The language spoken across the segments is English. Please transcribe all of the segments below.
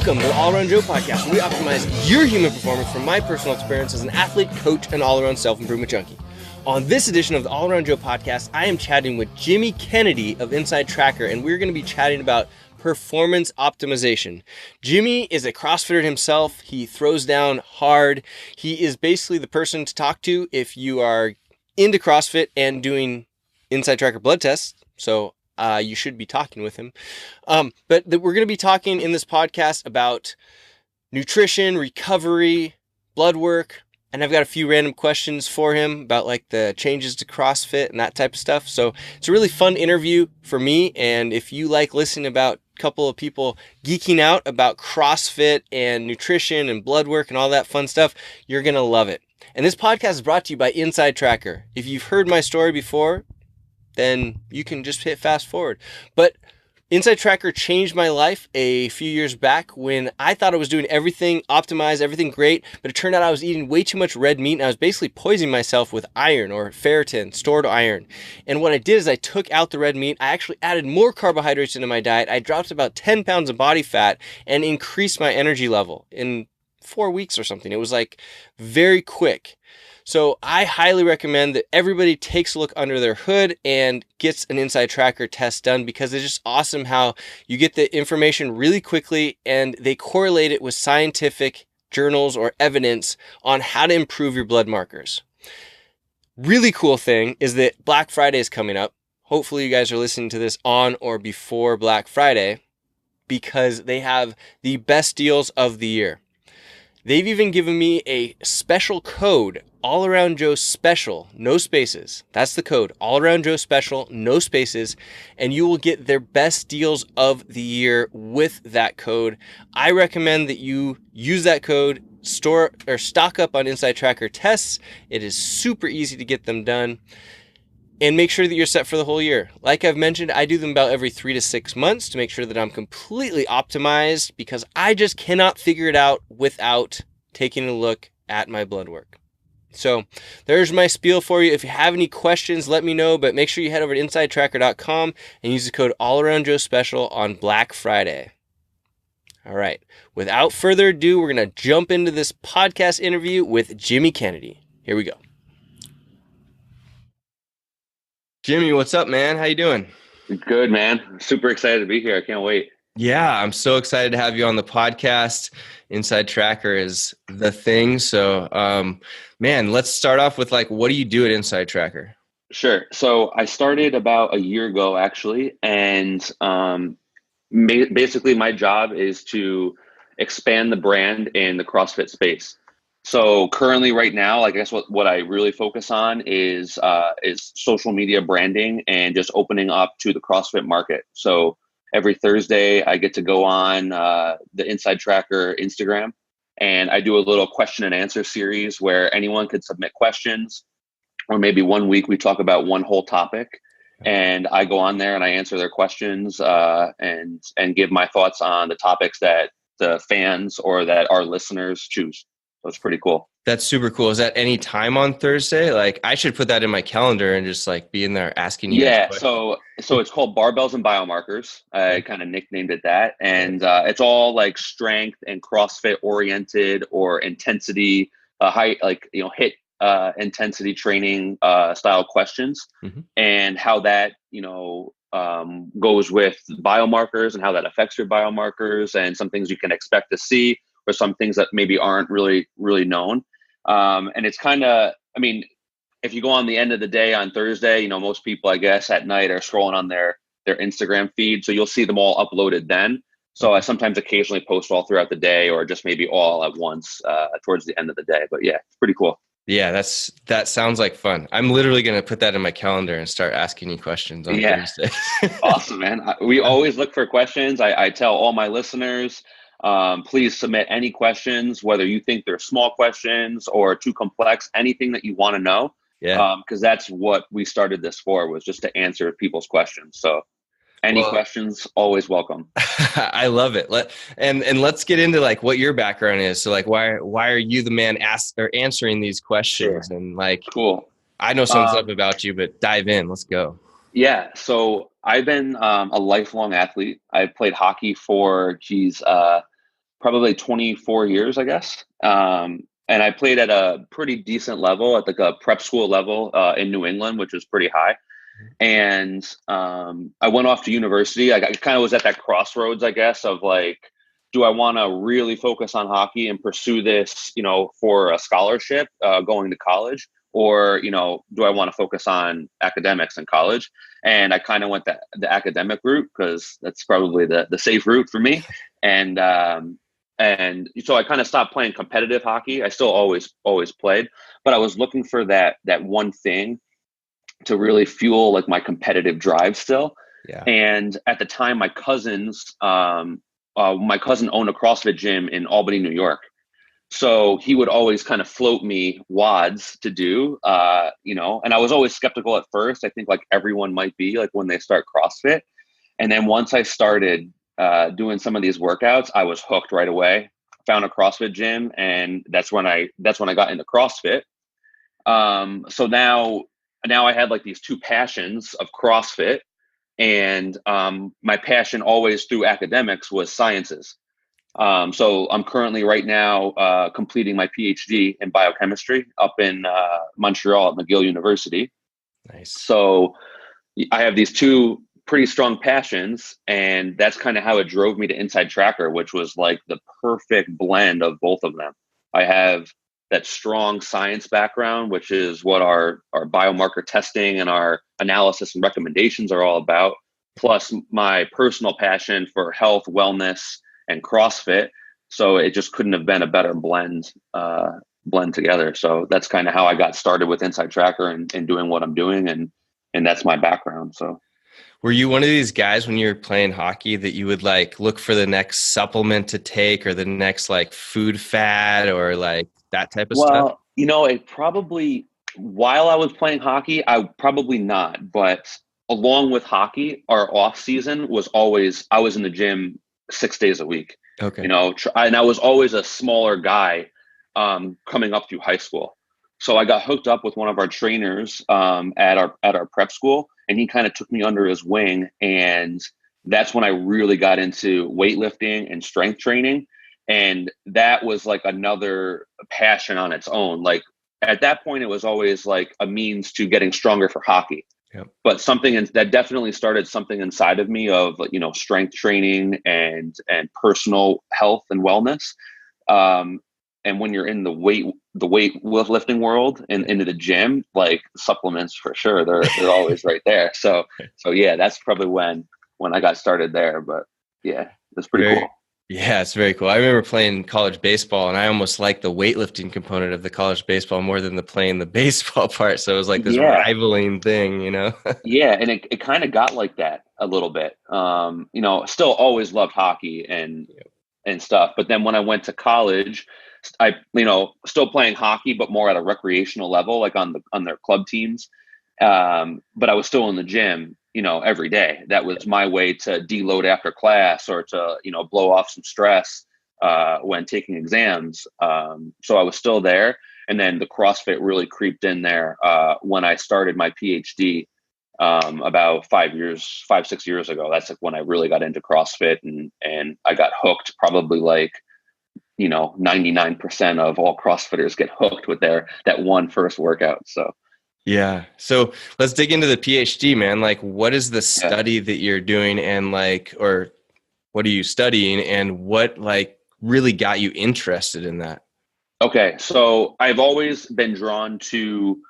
Welcome to the All Around Joe podcast, where we optimize your human performance from my personal experience as an athlete, coach, and all-around self-improvement junkie. On this edition of the All Around Joe podcast, I am chatting with Jimmy Kennedy of InsideTracker, and we're going to be chatting about performance optimization. Jimmy is a CrossFitter himself. He throws down hard. He is basically the person to talk to if you are into CrossFit and doing InsideTracker blood tests. So you should be talking with him. But we're going to be talking in this podcast about nutrition, recovery, blood work, and I've got a few random questions for him about like the changes to CrossFit and that type of stuff. So it's a really fun interview for me. And if you like listening about a couple of people geeking out about CrossFit and nutrition and blood work and all that fun stuff, you're going to love it. And this podcast is brought to you by InsideTracker. If you've heard my story before, then you can just hit fast forward. But InsideTracker changed my life a few years back when I thought I was doing everything optimized, everything great, but it turned out I was eating way too much red meat and I was basically poisoning myself with iron or ferritin, stored iron. And what I did is I took out the red meat. I actually added more carbohydrates into my diet. I dropped about 10 pounds of body fat and increased my energy level in 4 weeks or something. It was like very quick. So I highly recommend that everybody takes a look under their hood and gets an InsideTracker test done, because it's just awesome how you get the information really quickly and they correlate it with scientific journals or evidence on how to improve your blood markers. Really cool thing is that Black Friday is coming up. Hopefully you guys are listening to this on or before Black Friday, because they have the best deals of the year. They've even given me a special code, All Around Joe Special, no spaces. That's the code, All Around Joe Special, no spaces, and you will get their best deals of the year with that code. I recommend that you use that code, store or stock up on InsideTracker tests. It is super easy to get them done. And make sure that you're set for the whole year. Like I've mentioned, I do them about every 3 to 6 months to make sure that I'm completely optimized, because I just cannot figure it out without taking a look at my blood work. So there's my spiel for you. If you have any questions, let me know, but make sure you head over to InsideTracker.com and use the code AllAroundJoeSpecial on Black Friday. All right, without further ado, we're going to jump into this podcast interview with Jimmy Kennedy. Here we go. Jimmy, what's up, man? How you doing? Good, man. Super excited to be here. I can't wait. Yeah, I'm so excited to have you on the podcast. InsideTracker is the thing. So, man, let's start off with like, what do you do at InsideTracker? Sure. So I started about a year ago, actually. And basically my job is to expand the brand in the CrossFit space. So currently right now, like I guess what I really focus on is social media branding and just opening up to the CrossFit market. So every Thursday I get to go on the InsideTracker Instagram, and I do a little question and answer series where anyone could submit questions, or maybe one week we talk about one whole topic, and I go on there and I answer their questions and give my thoughts on the topics that the fans or that our listeners choose. So it's pretty cool. That's super cool. Is that any time on Thursday? Like, I should put that in my calendar and just like be in there asking you. Yeah. So it's called Barbells and Biomarkers. I kind of nicknamed it that. And it's all like strength and CrossFit oriented or intensity, high, like, HIIT intensity training style questions, and how that, goes with biomarkers and how that affects your biomarkers, and some things you can expect to see, or some things that maybe aren't really known. And it's kind of, if you go on the end of the day on Thursday, most people, I guess, at night are scrolling on their Instagram feed. So you'll see them all uploaded then. So I sometimes occasionally post all throughout the day, or just maybe all at once towards the end of the day. But yeah, it's pretty cool. Yeah, that sounds like fun. I'm literally going to put that in my calendar and start asking you questions on Thursday. Awesome, man. We always look for questions. I tell all my listeners, please submit any questions, whether you think they're small questions or too complex, anything that you want to know. Yeah. Because that's what we started this for, was just to answer people's questions. So any questions, always welcome. I love it. Let's get into like what your background is. So like, why are you the man answering these questions? Sure. And like, cool. I know some stuff about you, but dive in. Let's go. Yeah. So I've been a lifelong athlete. I played hockey for, probably 24 years, I guess. And I played at a pretty decent level, at like a prep school level in New England, which was pretty high. And I went off to university. I kind of was at that crossroads, I guess, of like, do I want to really focus on hockey and pursue this, for a scholarship going to college? Or, do I want to focus on academics in college? And I kind of went the academic route because that's probably the safe route for me. And so I kind of stopped playing competitive hockey. I still always played, but I was looking for that one thing to really fuel like my competitive drive still. Yeah. And at the time, my cousin owned a CrossFit gym in Albany, New York. So he would always kind of float me WODs to do, and I was always skeptical at first. I think like everyone might be like when they start CrossFit. And then once I started doing some of these workouts, I was hooked right away. Found a CrossFit gym, and that's when I got into CrossFit. So now I had like these two passions of CrossFit, and my passion always through academics was sciences. So I'm currently right now completing my PhD in biochemistry up in Montreal at McGill University. Nice. So I have these two pretty strong passions, and that's kind of how it drove me to InsideTracker, which was like the perfect blend of both of them. I have that strong science background, which is what our biomarker testing and our analysis and recommendations are all about, plus my personal passion for health, wellness, and CrossFit. So it just couldn't have been a better blend together. So that's kind of how I got started with InsideTracker and doing what I'm doing. And that's my background. So were you one of these guys when you were playing hockey that you would like look for the next supplement to take or the next like food fad or like that type of stuff? Well, it probably, while I was playing hockey, I probably not, but along with hockey, our off season was always, I was in the gym 6 days a week. Okay. And I was always a smaller guy coming up through high school. So I got hooked up with one of our trainers at our prep school, and he kind of took me under his wing. And that's when I really got into weightlifting and strength training. And that was like another passion on its own. Like at that point, it was always like a means to getting stronger for hockey. Yep. But that definitely started something inside of me of, strength training and personal health and wellness. And when you're in the weightlifting world and into the gym, like supplements for sure, they're always right there. So yeah, that's probably when I got started there. But yeah, that's pretty cool. Yeah, it's very cool. I remember playing college baseball, and I almost liked the weightlifting component of the college baseball more than playing the baseball part. So it was like this rivaling thing, Yeah, and it kind of got like that a little bit. Still always loved hockey and stuff. But then when I went to college, I still playing hockey, but more at a recreational level, like on their club teams. But I was still in the gym, every day. That was my way to deload after class or to, blow off some stress when taking exams. So I was still there. And then the CrossFit really creeped in there when I started my PhD about 5-6 years ago. That's like when I really got into CrossFit and I got hooked. Probably like 99% of all CrossFitters get hooked with that one first workout. So yeah. So let's dig into the PhD, man. Like, what is the study that you're doing, and or what are you studying, and what really got you interested in that? Okay. So I've always been drawn to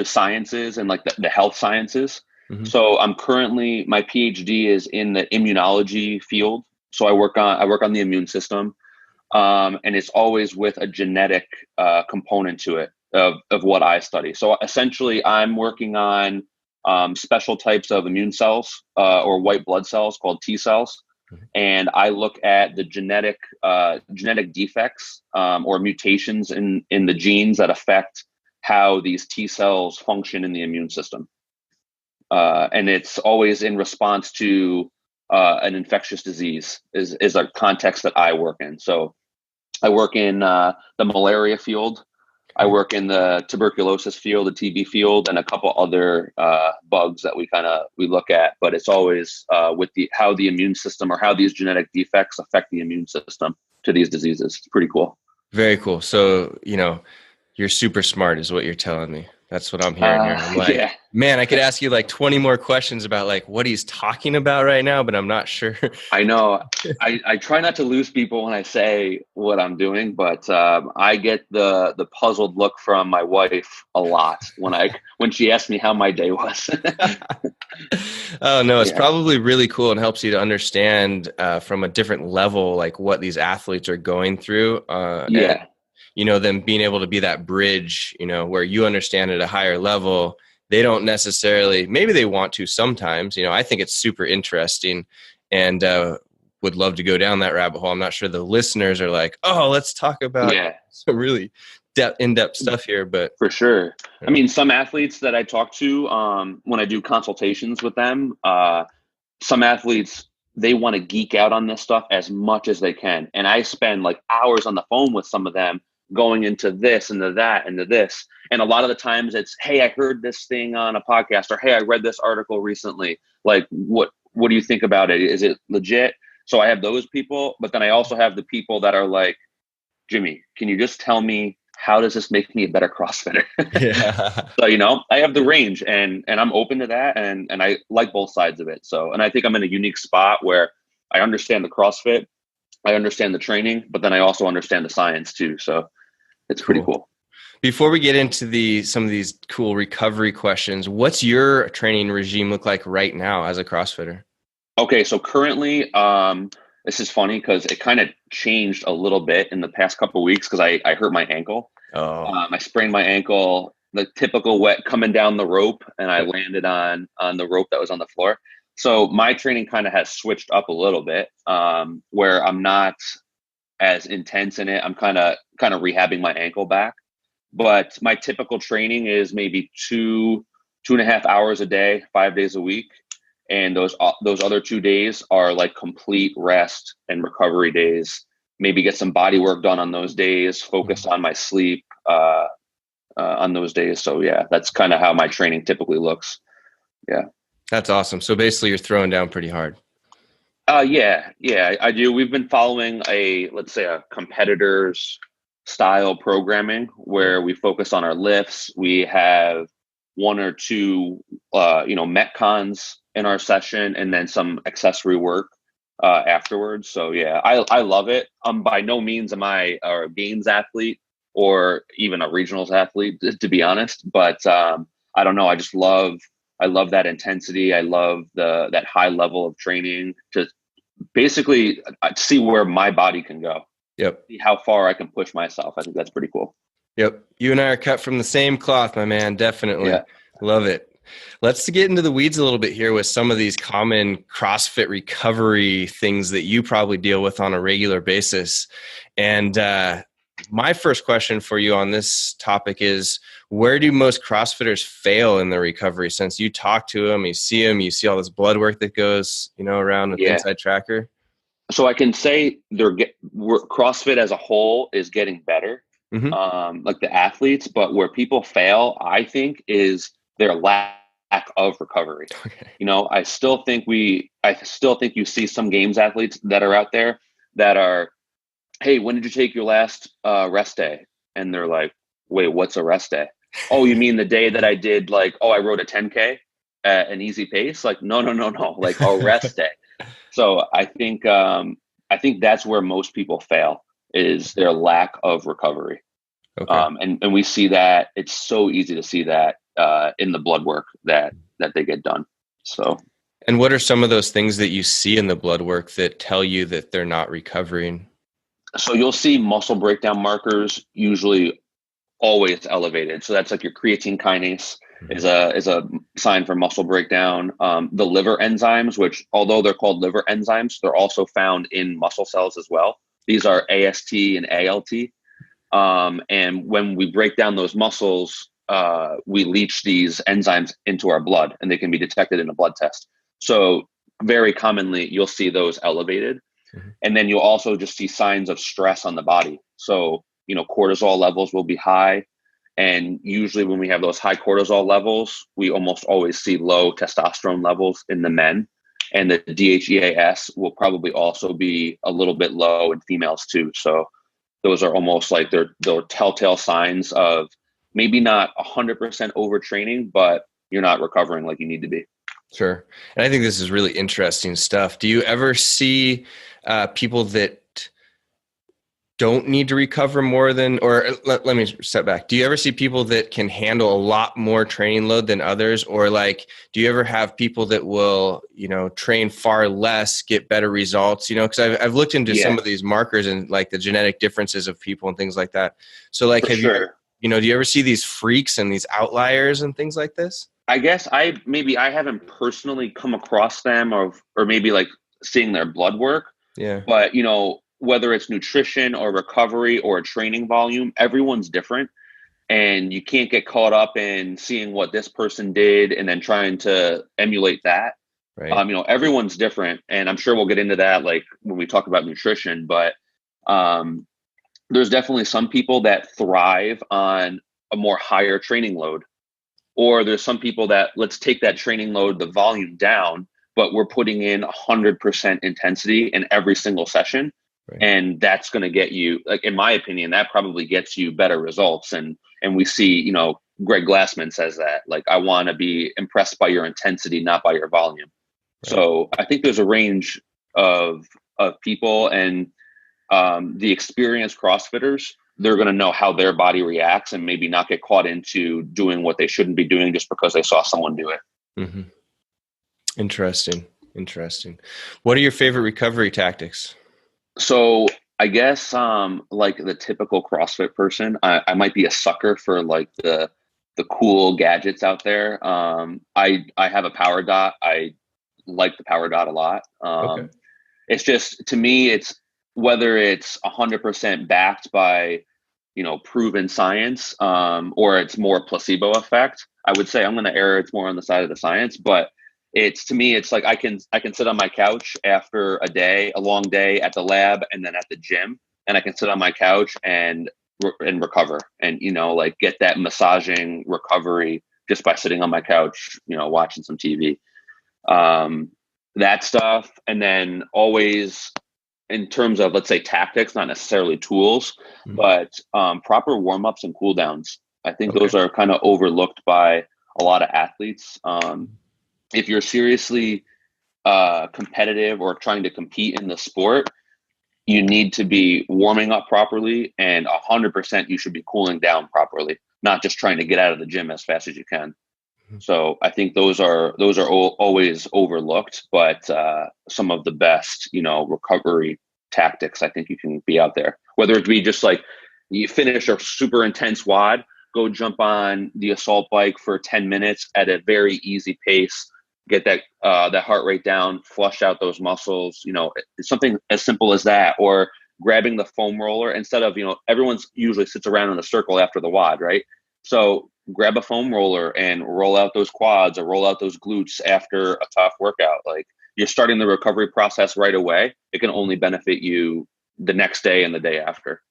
sciences and like the health sciences. Mm-hmm. So I'm currently, my PhD is in the immunology field. So I work on the immune system. And it's always with a genetic component to it of what I study. So essentially, I'm working on special types of immune cells or white blood cells called T cells, and I look at the genetic defects or mutations in the genes that affect how these T cells function in the immune system, and it's always in response to an infectious disease is a context that I work in. So I work in the malaria field. I work in the tuberculosis field, the TB field, and a couple other bugs that we look at. But it's always with how the immune system or how these genetic defects affect the immune system to these diseases. It's pretty cool. Very cool. So, you're super smart is what you're telling me. That's what I'm hearing here. I'm like, yeah. Man, I could ask you like 20 more questions about like what he's talking about right now, but I'm not sure. I know. I try not to lose people when I say what I'm doing, but I get the puzzled look from my wife a lot when she asks me how my day was. Oh, no, it's probably really cool and helps you to understand from a different level, like what these athletes are going through. And, them being able to be that bridge, where you understand at a higher level. They don't necessarily, maybe they want to sometimes. I think it's super interesting and would love to go down that rabbit hole. I'm not sure the listeners are like, oh, let's talk about some really in-depth stuff here. But for sure. I mean, some athletes that I talk to when I do consultations with them, some athletes, they want to geek out on this stuff as much as they can. And I spend like hours on the phone with some of them going into this, into that, into this. And a lot of the times it's, hey, I heard this thing on a podcast, or hey, I read this article recently. Like, what do you think about it? Is it legit? So I have those people, but then I also have the people that are like, Jimmy, can you just tell me, how does this make me a better CrossFitter? Yeah. So, I have the range and I'm open to that. And I like both sides of it. So, and I think I'm in a unique spot where I understand the CrossFit, I understand the training, but then I also understand the science too. So it's pretty cool. Before we get into some of these cool recovery questions, what's your training regime look like right now as a CrossFitter? Okay. So currently, this is funny because it kind of changed a little bit in the past couple of weeks because I hurt my ankle. I sprained my ankle, the typical wet coming down the rope, and I landed on the rope that was on the floor. So my training kind of has switched up a little bit, where I'm not as intense in it. I'm kind of rehabbing my ankle back. But my typical training is maybe 2.5 hours a day, 5 days a week. And those other 2 days are like complete rest and recovery days. Maybe get some body work done on those days, focus on my sleep on those days. So yeah, that's kind of how my training typically looks. Yeah. That's awesome. So basically you're throwing down pretty hard. Yeah, I do. We've been following let's say a competitor's style programming where we focus on our lifts. We have 1 or 2, Metcons in our session, and then some accessory work afterwards. So yeah, I love it. By no means am I a games athlete or even a regionals athlete, to be honest. But I don't know. I love that intensity. I love that high level of training to basically see where my body can go. Yep. See how far I can push myself. I think that's pretty cool. Yep. You and I are cut from the same cloth, my man. Definitely. Yeah. Love it. Let's get into the weeds a little bit here with some of these common CrossFit recovery things that you probably deal with on a regular basis. And my first question for you on this topic is, where do most CrossFitters fail in the recovery? Since you talk to them, you see all this blood work that goes, around with InsideTracker. So I can say CrossFit as a whole is getting better, like the athletes, but where people fail, I think, is their lack of recovery. Okay. I still think you see some games athletes that are out there that are, hey, when did you take your last rest day? And they're like, wait, what's a rest day? Oh, you mean the day that I did I wrote a 10K at an easy pace? Like, no, like a rest day. So I think that's where most people fail, is their lack of recovery. Okay. And we see that. It's so easy to see that in the blood work that they get done. So. And what are some of those things that you see in the blood work that tell you that they're not recovering? So you'll see muscle breakdown markers usually always elevated. So that's like your creatine kinase is a sign for muscle breakdown. The liver enzymes, which although they're called liver enzymes, they're also found in muscle cells as well. These are AST and ALT. And when we break down those muscles, we leach these enzymes into our blood, and they can be detected in a blood test. So very commonly, you'll see those elevated. Mm-hmm. And then you'll also just see signs of stress on the body. So, cortisol levels will be high. And usually when we have those high cortisol levels, we almost always see low testosterone levels in the men. And the DHEAS will probably also be a little bit low in females too. So those are almost like they're telltale signs of maybe not 100% overtraining, but you're not recovering like you need to be. Sure. And I think this is really interesting stuff. Do you ever see people that don't need to recover more than, or let me step back. Do you ever see people that can handle a lot more training load than others? Or like, do you ever have people that will, train far less, get better results? Because I've looked into some of these markers and like the genetic differences of people and things like that. So like, do you ever see these freaks and these outliers and things like this? I guess I haven't personally come across them or maybe like seeing their blood work. Yeah. But, whether it's nutrition or recovery or training volume, everyone's different. And you can't get caught up in seeing what this person did and then trying to emulate that. Right. Everyone's different. And I'm sure we'll get into that like when we talk about nutrition, but there's definitely some people that thrive on a more higher training load. Or there's some people that let's take that training load, the volume down, but we're putting in 100% intensity in every single session. Right. And that's going to get you, like, in my opinion, that probably gets you better results. And we see, Greg Glassman says that, like, I want to be impressed by your intensity, not by your volume. Right. So I think there's a range of people, and the experienced CrossFitters, they're going to know how their body reacts and maybe not get caught into doing what they shouldn't be doing just because they saw someone do it. Mm-hmm. Interesting. What are your favorite recovery tactics? So I guess like the typical CrossFit person, I might be a sucker for like the cool gadgets out there. I have a power dot. I like the power dot a lot. Okay. It's just, to me, it's whether it's 100% backed by, proven science, or it's more placebo effect. I would say I'm going to err. It's more on the side of the science, but to me, it's like I can sit on my couch after a long day at the lab and then at the gym, and I can sit on my couch and recover and, like get that massaging recovery just by sitting on my couch, watching some TV, that stuff. And then always in terms of, let's say, tactics, not necessarily tools, but proper warm-ups and cool downs. I think those are kind of overlooked by a lot of athletes. If you're seriously competitive or trying to compete in the sport, you need to be warming up properly, and 100% you should be cooling down properly, not just trying to get out of the gym as fast as you can. So I think those are always overlooked, but some of the best, recovery tactics I think you can be out there. Whether it be just like you finish a super intense WOD, go jump on the assault bike for 10 minutes at a very easy pace, get that heart rate down, flush out those muscles. It's something as simple as that, or grabbing the foam roller instead of, everyone's usually sits around in a circle after the WOD, right? So grab a foam roller and roll out those quads or roll out those glutes after a tough workout. Like, you're starting the recovery process right away. It can only benefit you the next day and the day after.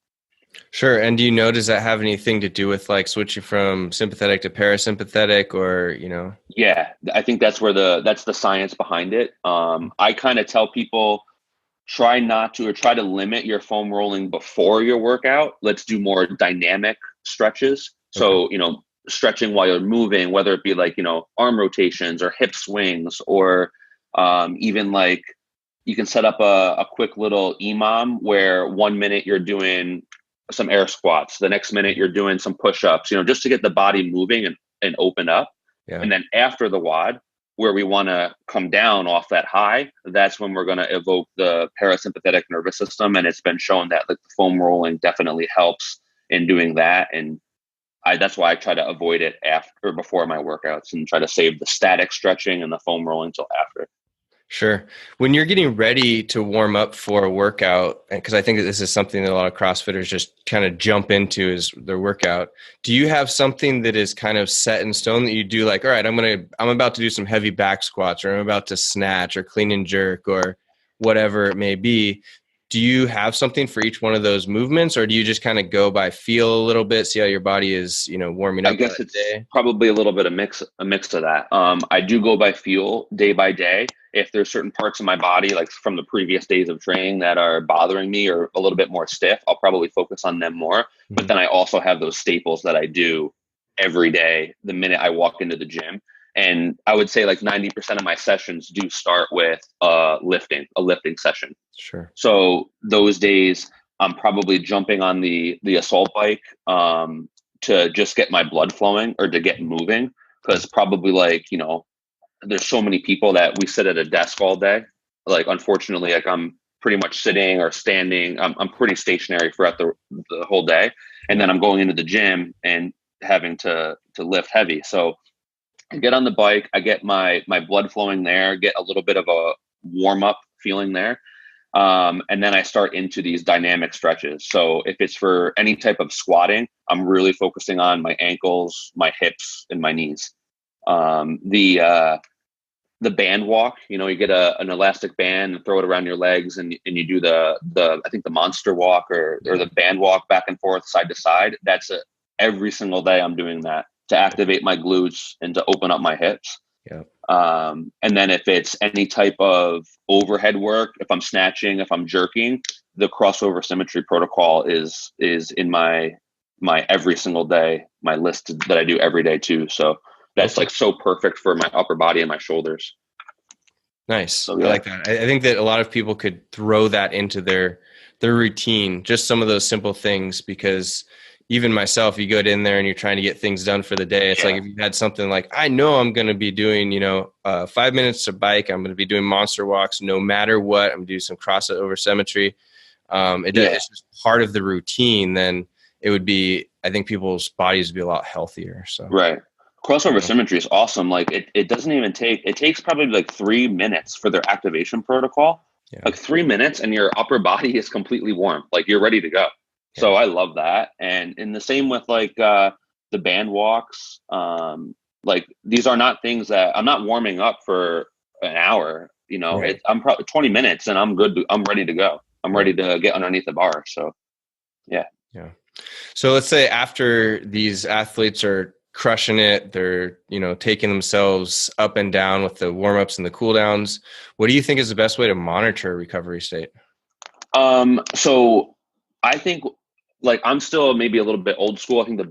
Sure. And does that have anything to do with like switching from sympathetic to parasympathetic, or, Yeah, I think that's the science behind it. I kind of tell people, try to limit your foam rolling before your workout. Let's do more dynamic stretches. So, stretching while you're moving, whether it be like, arm rotations or hip swings, or even like you can set up a quick little EMOM where 1 minute you're doing some air squats, the next minute you're doing some push-ups, just to get the body moving and open up. Yeah. And then after the WOD, where we want to come down off that high, that's when we're going to evoke the parasympathetic nervous system. And it's been shown that like the foam rolling definitely helps in doing that. And that's why I try to avoid it after or before my workouts, and try to save the static stretching and the foam rolling till after. Sure. When you're getting ready to warm up for a workout, because I think that this is something that a lot of CrossFitters just kind of jump into is their workout, do you have something that is kind of set in stone that you do, like, all right, I'm about to do some heavy back squats, or I'm about to snatch or clean and jerk or whatever it may be? do you have something for each one of those movements, or do you just kind of go by feel a little bit, see how your body is, warming up? I guess for that it's day? probably a little bit of a mix of that. I do go by feel day by day. If there's certain parts of my body, like from the previous days of training, that are bothering me or a little bit more stiff, I'll probably focus on them more. But then I also have those staples that I do every day the minute I walk into the gym. And I would say like 90% of my sessions do start with a lifting session. Sure. So those days I'm probably jumping on the assault bike to just get my blood flowing or to get moving. Because probably there's so many people that we sit at a desk all day. Like, unfortunately, like I'm pretty much sitting or standing. I'm pretty stationary throughout the whole day. And then I'm going into the gym and having to lift heavy. So I get on the bike, I get my blood flowing there, get a little bit of a warm up feeling there. And then I start into these dynamic stretches. So if it's for any type of squatting, I'm really focusing on my ankles, my hips, and my knees. The band walk, you get an elastic band and throw it around your legs, and you do the I think the monster walk or the band walk back and forth, side to side. That's every single day I'm doing that to activate my glutes and to open up my hips. Yeah. And then if it's any type of overhead work, if I'm snatching, if I'm jerking, the crossover symmetry protocol is in my every single day, my list that I do every day too. So that's like so perfect for my upper body and my shoulders. Nice. So, yeah. I like that. I think that a lot of people could throw that into their routine, just some of those simple things, because even myself, you go in there and you're trying to get things done for the day. It's like if you had something like, I know I'm going to be doing, 5 minutes to bike. I'm going to be doing monster walks no matter what. I'm going to do some CrossFit over symmetry. It's just part of the routine. Then it would be, I think people's bodies would be a lot healthier. So right. Crossover symmetry is awesome. Like it doesn't even it takes probably like 3 minutes for their activation protocol. Yeah. Like 3 minutes and your upper body is completely warm. Like you're ready to go. Yeah. So I love that. And the same with like the band walks. Like these are not things that I'm not warming up for an hour, right. I'm probably 20 minutes and I'm good. I'm ready to go. I'm ready to get underneath the bar. So yeah. Yeah. So let's say after these athletes are crushing it, they're, taking themselves up and down with the warm-ups and the cool downs. What do you think is the best way to monitor a recovery state? So I think like I'm still maybe a little bit old school. I think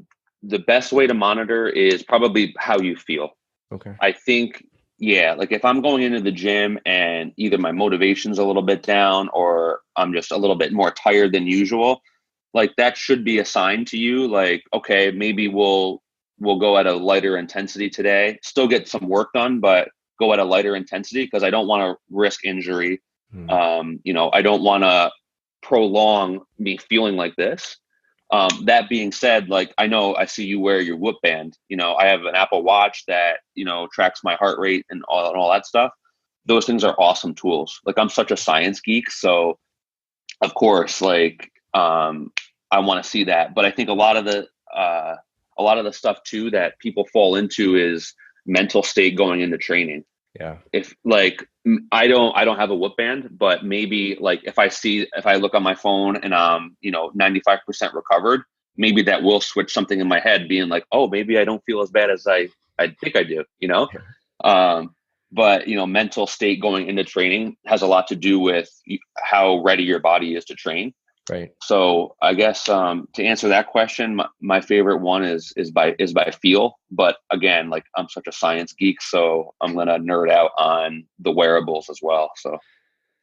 the best way to monitor is probably how you feel. Okay. I think, like if I'm going into the gym and either my motivation's a little bit down or I'm just a little bit more tired than usual, like that should be a sign to you. Like, okay, maybe we'll go at a lighter intensity today, still get some work done, but go at a lighter intensity because I don't want to risk injury. I don't want to prolong me feeling like this. That being said, like I see you wear your Whoop band. I have an Apple Watch that tracks my heart rate and all that stuff. Those things are awesome tools. Like I'm such a science geek, so of course, like I want to see that. But I think a lot of the stuff too that people fall into is mental state going into training. Yeah. If like I don't have a Whoop band, but maybe like if I look on my phone and I'm 95% recovered, maybe that will switch something in my head, being like, oh, maybe I don't feel as bad as I think I do. But mental state going into training has a lot to do with how ready your body is to train. Right. So I guess to answer that question, my favorite one is by feel. But again, like I'm such a science geek, so I'm gonna nerd out on the wearables as well. So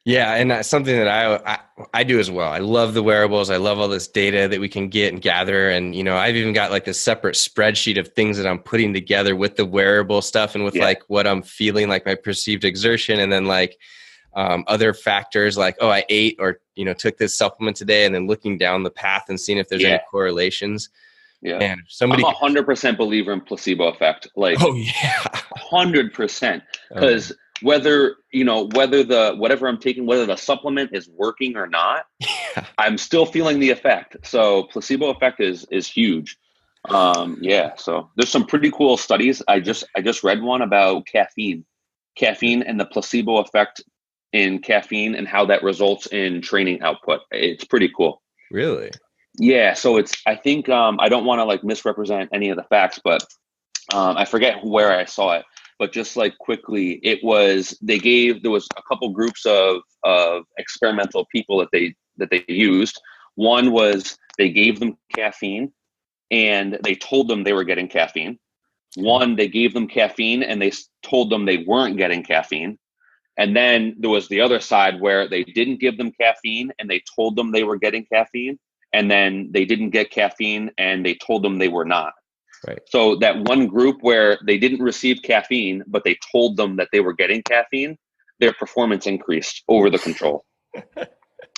yeah, and that's something that I do as well. I love the wearables. I love all this data that we can get and gather. And I've even got like this separate spreadsheet of things that I'm putting together with the wearable stuff and with like what I'm feeling, like my perceived exertion, and then like other factors like, oh, I ate or, took this supplement today, and then looking down the path and seeing if there's any correlations. Yeah. Man, somebody I'm 100% believer in placebo effect. Like, oh yeah, 100%. Because whether whatever I'm taking, whether the supplement is working or not, I'm still feeling the effect. So placebo effect is huge. So there's some pretty cool studies. I just read one about caffeine and the placebo effect in caffeine and how that results in training output. It's pretty cool. Really? Yeah. So I think, I don't want to like misrepresent any of the facts, but I forget where I saw it, but just like quickly, there was a couple groups of experimental people that they used. One was they gave them caffeine and they told them they were getting caffeine. One, they gave them caffeine and they told them they weren't getting caffeine. And then there was the other side where they didn't give them caffeine and they told them they were getting caffeine. And then they didn't get caffeine and they told them they were not. Right. So that one group where they didn't receive caffeine, but they told them that they were getting caffeine, their performance increased over the control.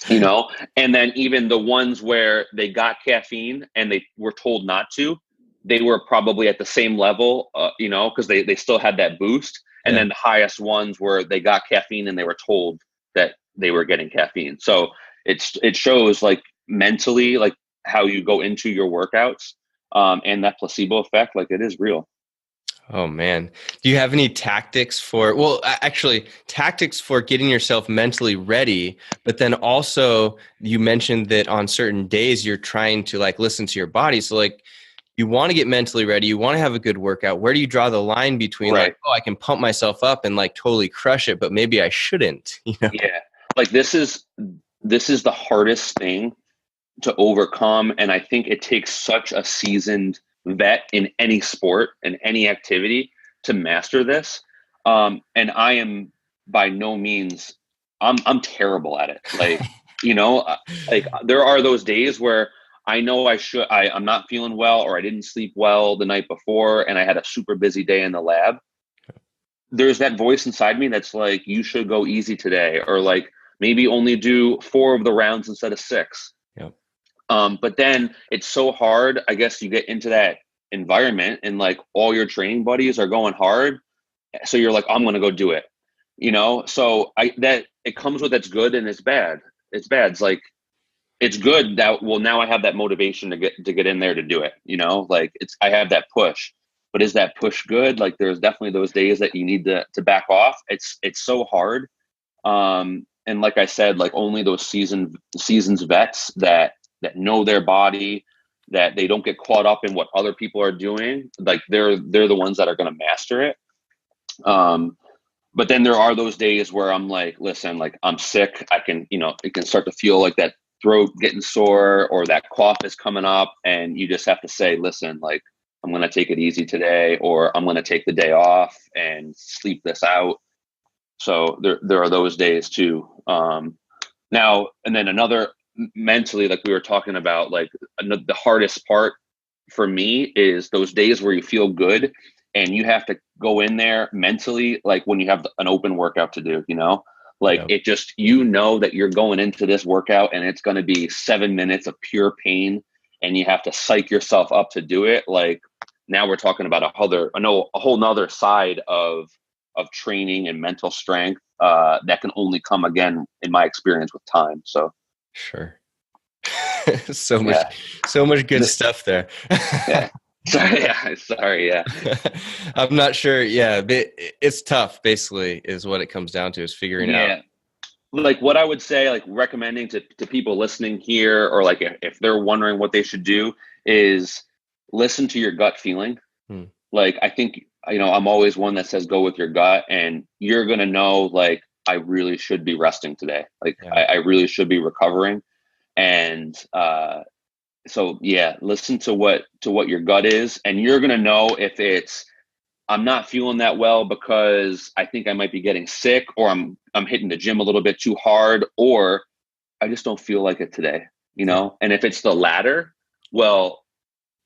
And then even the ones where they got caffeine and they were told not to, they were probably at the same level, because they still had that boost. And then the highest ones where they got caffeine and they were told that they were getting caffeine. So it shows like mentally, like how you go into your workouts, and that placebo effect, like it is real. Oh man. Do you have any tactics for getting yourself mentally ready, but then also you mentioned that on certain days you're trying to like listen to your body. So like you want to get mentally ready, you want to have a good workout. Where do you draw the line between like, oh, I can pump myself up and like totally crush it, but maybe I shouldn't, Yeah. Like this is the hardest thing to overcome. And I think it takes such a seasoned vet in any sport and any activity to master this. And I am by no means, I'm terrible at it. Like, like there are those days where I know I'm not feeling well, or I didn't sleep well the night before and I had a super busy day in the lab. There's that voice inside me that's like, you should go easy today, or like maybe only do 4 of the rounds instead of 6. But then it's so hard. I guess you get into that environment and like all your training buddies are going hard. So you're like, I'm going to go do it, So it comes with it's good and it's bad. It's bad. It's like, it's good that, well, now I have that motivation to get in there to do it, like I have that push, but is that push good? Like there's definitely those days that you need to back off. It's so hard. And like I said, like only those seasoned vets that know their body, that they don't get caught up in what other people are doing. Like they're the ones that are going to master it. But then there are those days where I'm like, listen, like I'm sick. I can, it can start to feel like that throat getting sore or that cough is coming up. And you just have to say, listen, like I'm going to take it easy today, or I'm going to take the day off and sleep this out. So there are those days too. Now, and then another, mentally, like we were talking about, like the hardest part for me is those days where you feel good and you have to go in there mentally, like when you have an open workout to do, like it just, that you're going into this workout and it's going to be 7 minutes of pure pain and you have to psych yourself up to do it. Like now we're talking about a whole nother side of training and mental strength that can only come, again, in my experience, with time. So sure. so much good stuff there. Yeah. Sorry. Yeah. I'm not sure. Yeah. It's tough, basically, is what it comes down to, is figuring out. Like what I would say, like recommending to people listening here, or like if they're wondering what they should do, is listen to your gut feeling. Like, I think, I'm always one that says, go with your gut, and you're going to know, like, I really should be resting today. Like I really should be recovering. And, so yeah, listen to what your gut is, and you're going to know if it's, I'm not feeling that well because I think I might be getting sick, or I'm hitting the gym a little bit too hard, or I just don't feel like it today, And if it's the latter, well,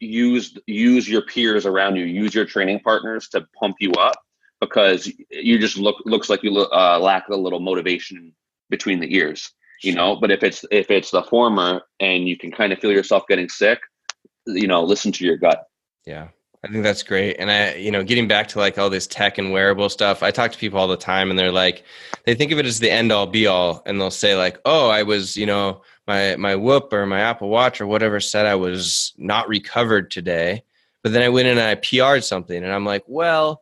use your peers around you, use your training partners to pump you up, because you just looks like you lack a little motivation between the ears. But if it's the former and you can kind of feel yourself getting sick, listen to your gut. Yeah, I think that's great. And getting back to like all this tech and wearable stuff, I talk to people all the time and they're like, they think of it as the end all be all. And they'll say like, oh, I was, my Whoop or my Apple Watch or whatever said I was not recovered today. But then I went in and I PR'd something, and I'm like, well,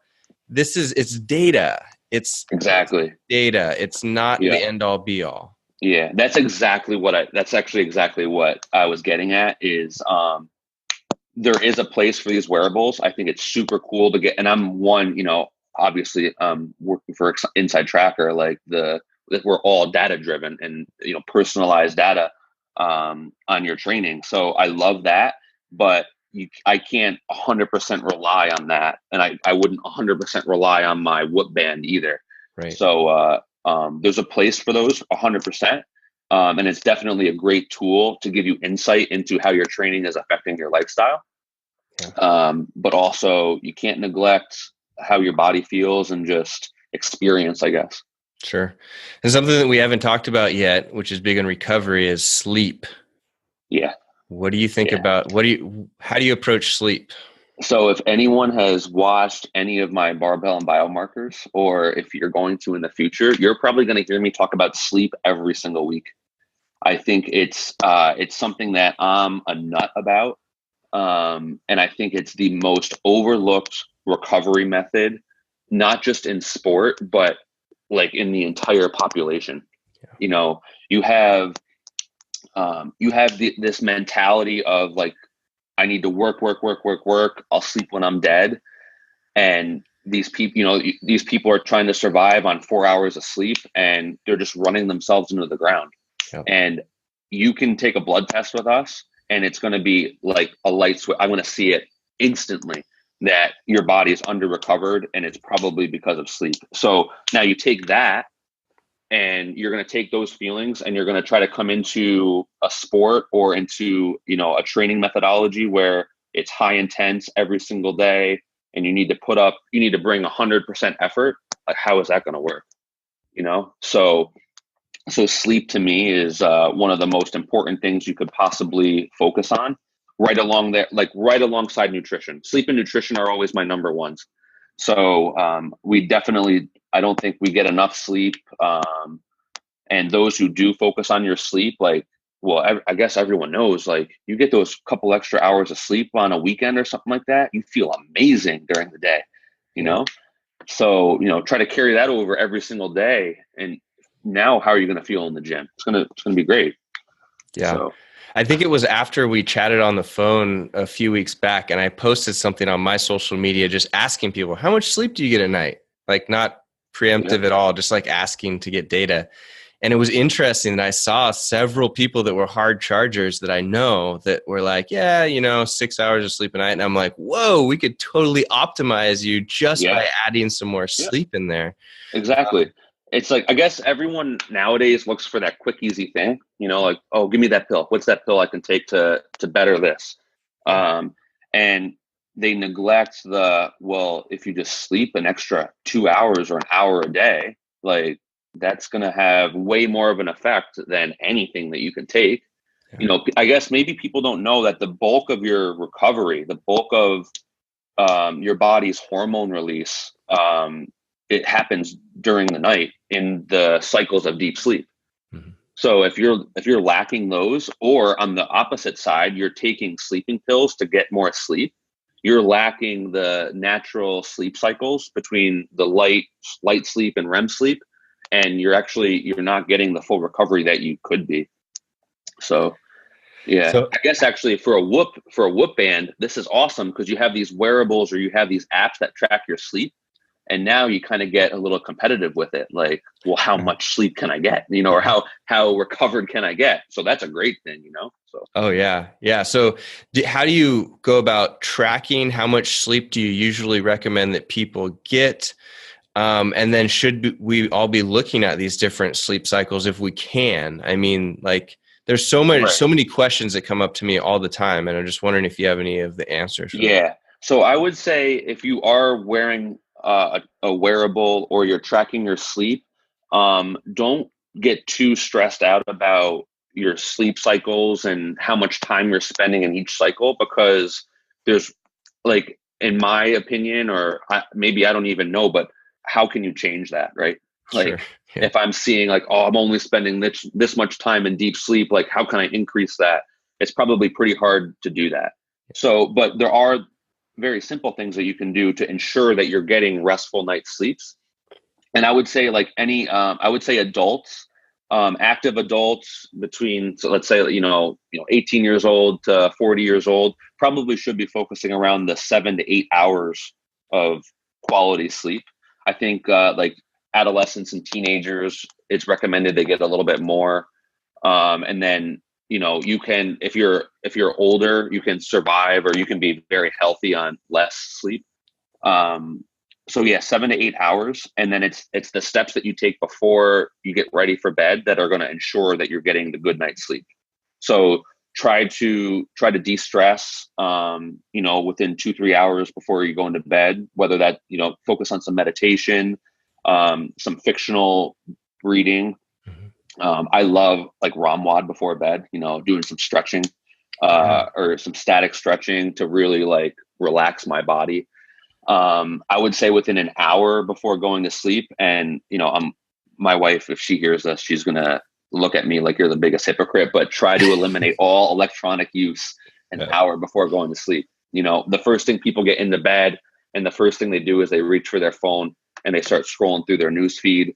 it's data. It's Exactly. data. It's not Yeah. the end all be all. Yeah. That's actually exactly what I was getting at is, there is a place for these wearables. I think it's super cool to get, and I'm one, obviously, working for InsideTracker, like we're all data driven and, personalized data, on your training. So I love that, but I can't 100% rely on that. And I wouldn't 100% rely on my Whoop band either. Right. So, there's a place for those 100%. And it's definitely a great tool to give you insight into how your training is affecting your lifestyle. Yeah. But also you can't neglect how your body feels and just experience, I guess. Sure. And something that we haven't talked about yet, which is big in recovery, is sleep. Yeah. What do you think about, how do you approach sleep? So if anyone has watched any of my barbell and biomarkers, or if you're going to in the future, you're probably going to hear me talk about sleep every single week. I think it's something that I'm a nut about. And I think it's the most overlooked recovery method, not just in sport, but like in the entire population. Yeah. You have this mentality of like, I need to work. I'll sleep when I'm dead. And these people are trying to survive on 4 hours of sleep, and they're just running themselves into the ground. Yep. And you can take a blood test with us, and it's going to be like a light switch. I'm going to see it instantly that your body is under recovered, and it's probably because of sleep. So now you take that, and you're going to take those feelings, and you're going to try to come into a sport or into, a training methodology where it's high intense every single day, and you need to bring 100% effort. Like, how is that going to work? So sleep to me is one of the most important things you could possibly focus on, right alongside nutrition. Sleep and nutrition are always my number ones. So I don't think we get enough sleep. And those who do focus on your sleep, I guess everyone knows, like, you get those couple extra hours of sleep on a weekend or something like that, you feel amazing during the day, So, try to carry that over every single day. And now how are you going to feel in the gym? It's going to be great. Yeah. So, I think it was after we chatted on the phone a few weeks back, and I posted something on my social media just asking people, how much sleep do you get at night? Like, not preemptive at all, just like asking to get data. And it was interesting that I saw several people that were hard chargers that I know that were like, 6 hours of sleep a night. And I'm like, whoa, we could totally optimize you just by adding some more sleep in there. Exactly. It's like, I guess everyone nowadays looks for that quick, easy thing, like, oh, give me that pill. What's that pill I can take to better this? And they neglect if you just sleep an extra 2 hours or an hour a day, like, that's going to have way more of an effect than anything that you can take. Yeah. I guess maybe people don't know that the bulk of your recovery, the bulk of your body's hormone release, it happens during the night in the cycles of deep sleep. Mm-hmm. So if you're lacking those, or on the opposite side, you're taking sleeping pills to get more sleep, you're lacking the natural sleep cycles between the light sleep and REM sleep, and you're not getting the full recovery that you could be. So, yeah. So, I guess actually for a Whoop band, this is awesome because you have these wearables, or you have these apps that track your sleep. And now you kind of get a little competitive with it. Like, well, how much sleep can I get? Or how recovered can I get? So that's a great thing, So. Oh, yeah. Yeah. So how do you go about tracking? How much sleep do you usually recommend that people get? And then should we all be looking at these different sleep cycles if we can? I mean, like, there's so many questions that come up to me all the time. And I'm just wondering if you have any of the answers. Yeah. So I would say if you are wearing a wearable, or you're tracking your sleep, don't get too stressed out about your sleep cycles and how much time you're spending in each cycle, because there's, like, in my opinion, or maybe I don't even know, but how can you change that, right? Like, sure. Yeah. If I'm seeing like, oh, I'm only spending this much time in deep sleep, like, how can I increase that? It's probably pretty hard to do that. So, but there are very simple things that you can do to ensure that you're getting restful night sleeps. And I would say like I would say adults, active adults between, so let's say, 18 years old to 40 years old, probably should be focusing around the 7 to 8 hours of quality sleep. I think like adolescents and teenagers, it's recommended they get a little bit more. And then, you can, if you're older, you can survive, or you can be very healthy on less sleep. So yeah, 7 to 8 hours. And then it's the steps that you take before you get ready for bed that are going to ensure that you're getting the good night's sleep. So try to de-stress, within 2-3 hours before you go into bed, whether that, focus on some meditation, some fictional reading. I love like Ramwad before bed, doing some stretching, or some static stretching to really like relax my body. I would say within an hour before going to sleep, and my wife, if she hears us, she's gonna look at me like you're the biggest hypocrite, but try to eliminate all electronic use an hour before going to sleep. The first thing people get into bed, and the first thing they do is they reach for their phone and they start scrolling through their news feed.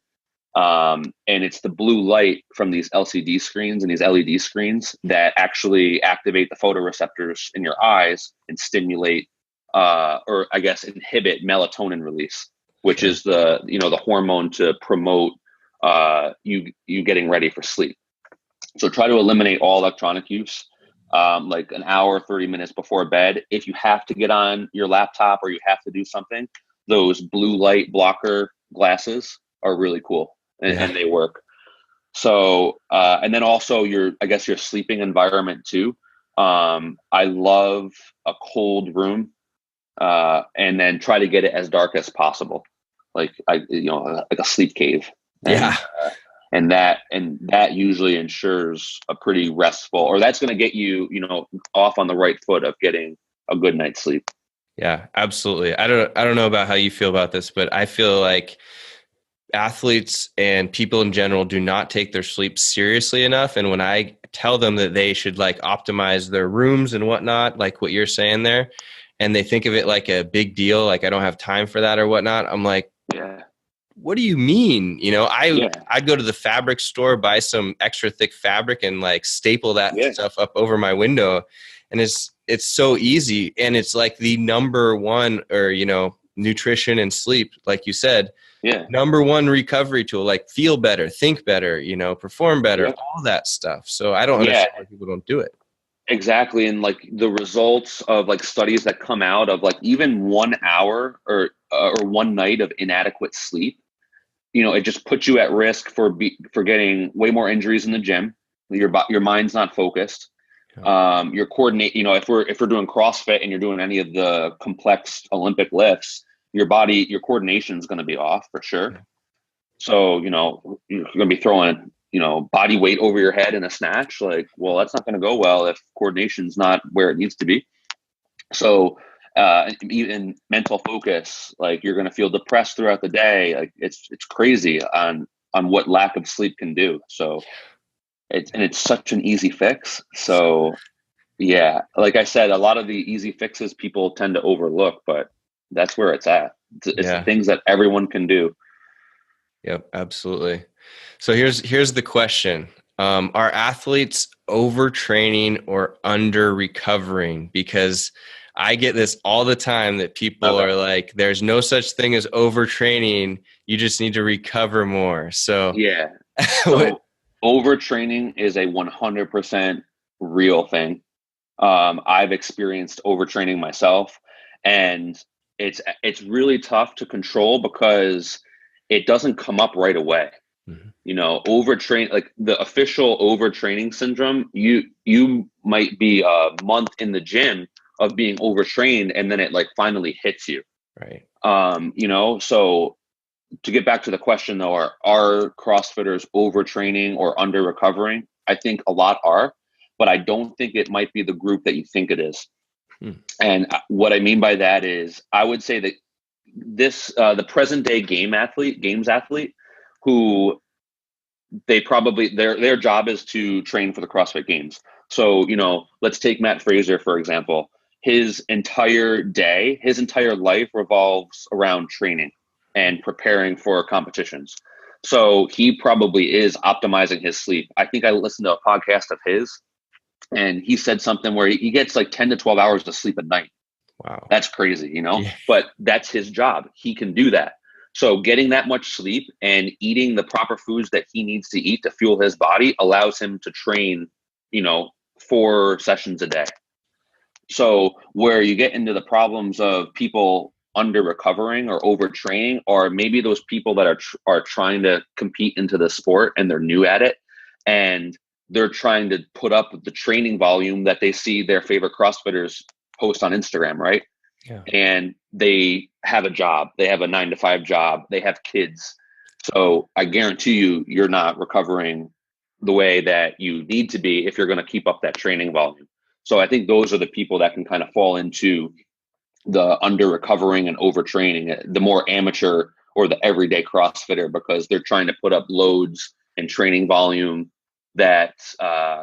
And it's the blue light from these LCD screens and these LED screens that actually activate the photoreceptors in your eyes and stimulate, or I guess inhibit melatonin release, which is the hormone to promote you getting ready for sleep. So try to eliminate all electronic use, like an hour, 30 minutes before bed. If you have to get on your laptop or you have to do something, those blue light blocker glasses are really cool, and they work. So, and then also your sleeping environment too. I love a cold room. And then try to get it as dark as possible, like like a sleep cave. And that usually ensures a pretty restful, or that's going to get you, off on the right foot of getting a good night's sleep. Yeah, absolutely. I don't know about how you feel about this, but I feel like athletes and people in general do not take their sleep seriously enough. And when I tell them that they should like optimize their rooms and whatnot, like what you're saying there, and they think of it like a big deal, like I don't have time for that or whatnot, I'm like, what do you mean? I'd go to the fabric store, buy some extra thick fabric and like staple that stuff up over my window. And it's so easy. And it's like the number one, or, nutrition and sleep, like you said, number one recovery tool, like feel better, think better, perform better, all that stuff. So I don't understand why people don't do it. Exactly. And like the results of like studies that come out of like even 1 hour or one night of inadequate sleep, it just puts you at risk for getting way more injuries in the gym. Your mind's not focused. Your coordinate, if we're doing CrossFit and you're doing any of the complex Olympic lifts, your coordination is going to be off for sure. So, you're going to be throwing, body weight over your head in a snatch. Like, well, that's not going to go well if coordination's not where it needs to be. So, even mental focus, like you're going to feel depressed throughout the day. Like it's crazy on what lack of sleep can do. So it's such an easy fix. So yeah, like I said, a lot of the easy fixes people tend to overlook, but that's where it's at. It's the things that everyone can do. Yep, absolutely. So here's the question. Are athletes overtraining or under recovering? Because I get this all the time that people are like, there's no such thing as overtraining. You just need to recover more. So yeah. So overtraining is a 100% real thing. I've experienced overtraining myself, and it's really tough to control because it doesn't come up right away. Overtrain, like the official overtraining syndrome, you might be a month in the gym of being overtrained, and then it like finally hits you. Right. So to get back to the question though, are CrossFitters overtraining or under recovering? I think a lot are, but I don't think it might be the group that you think it is. And what I mean by that is, I would say that the present day games athlete who their job is to train for the CrossFit Games. So, let's take Matt Fraser, for example. His entire day, his entire life revolves around training. and preparing for competitions. So he probably is optimizing his sleep. I think I listened to a podcast of his, and he said something where he gets like 10 to 12 hours to sleep at night. Wow. That's crazy, Yeah. but that's his job. He can do that. So getting that much sleep and eating the proper foods that he needs to eat to fuel his body allows him to train, 4 sessions a day. So where you get into the problems of people under recovering or overtraining, or maybe those people that are trying to compete into the sport and they're new at it, and they're trying to put up the training volume that they see their favorite CrossFitters post on Instagram, right? Yeah. And they have a job, they have a 9-to-5 job, they have kids. So I guarantee you're not recovering the way that you need to be if you're going to keep up that training volume. So I think those are the people that can kind of fall into the under recovering and overtraining, the more amateur or the everyday CrossFitter, because they're trying to put up loads and training volume that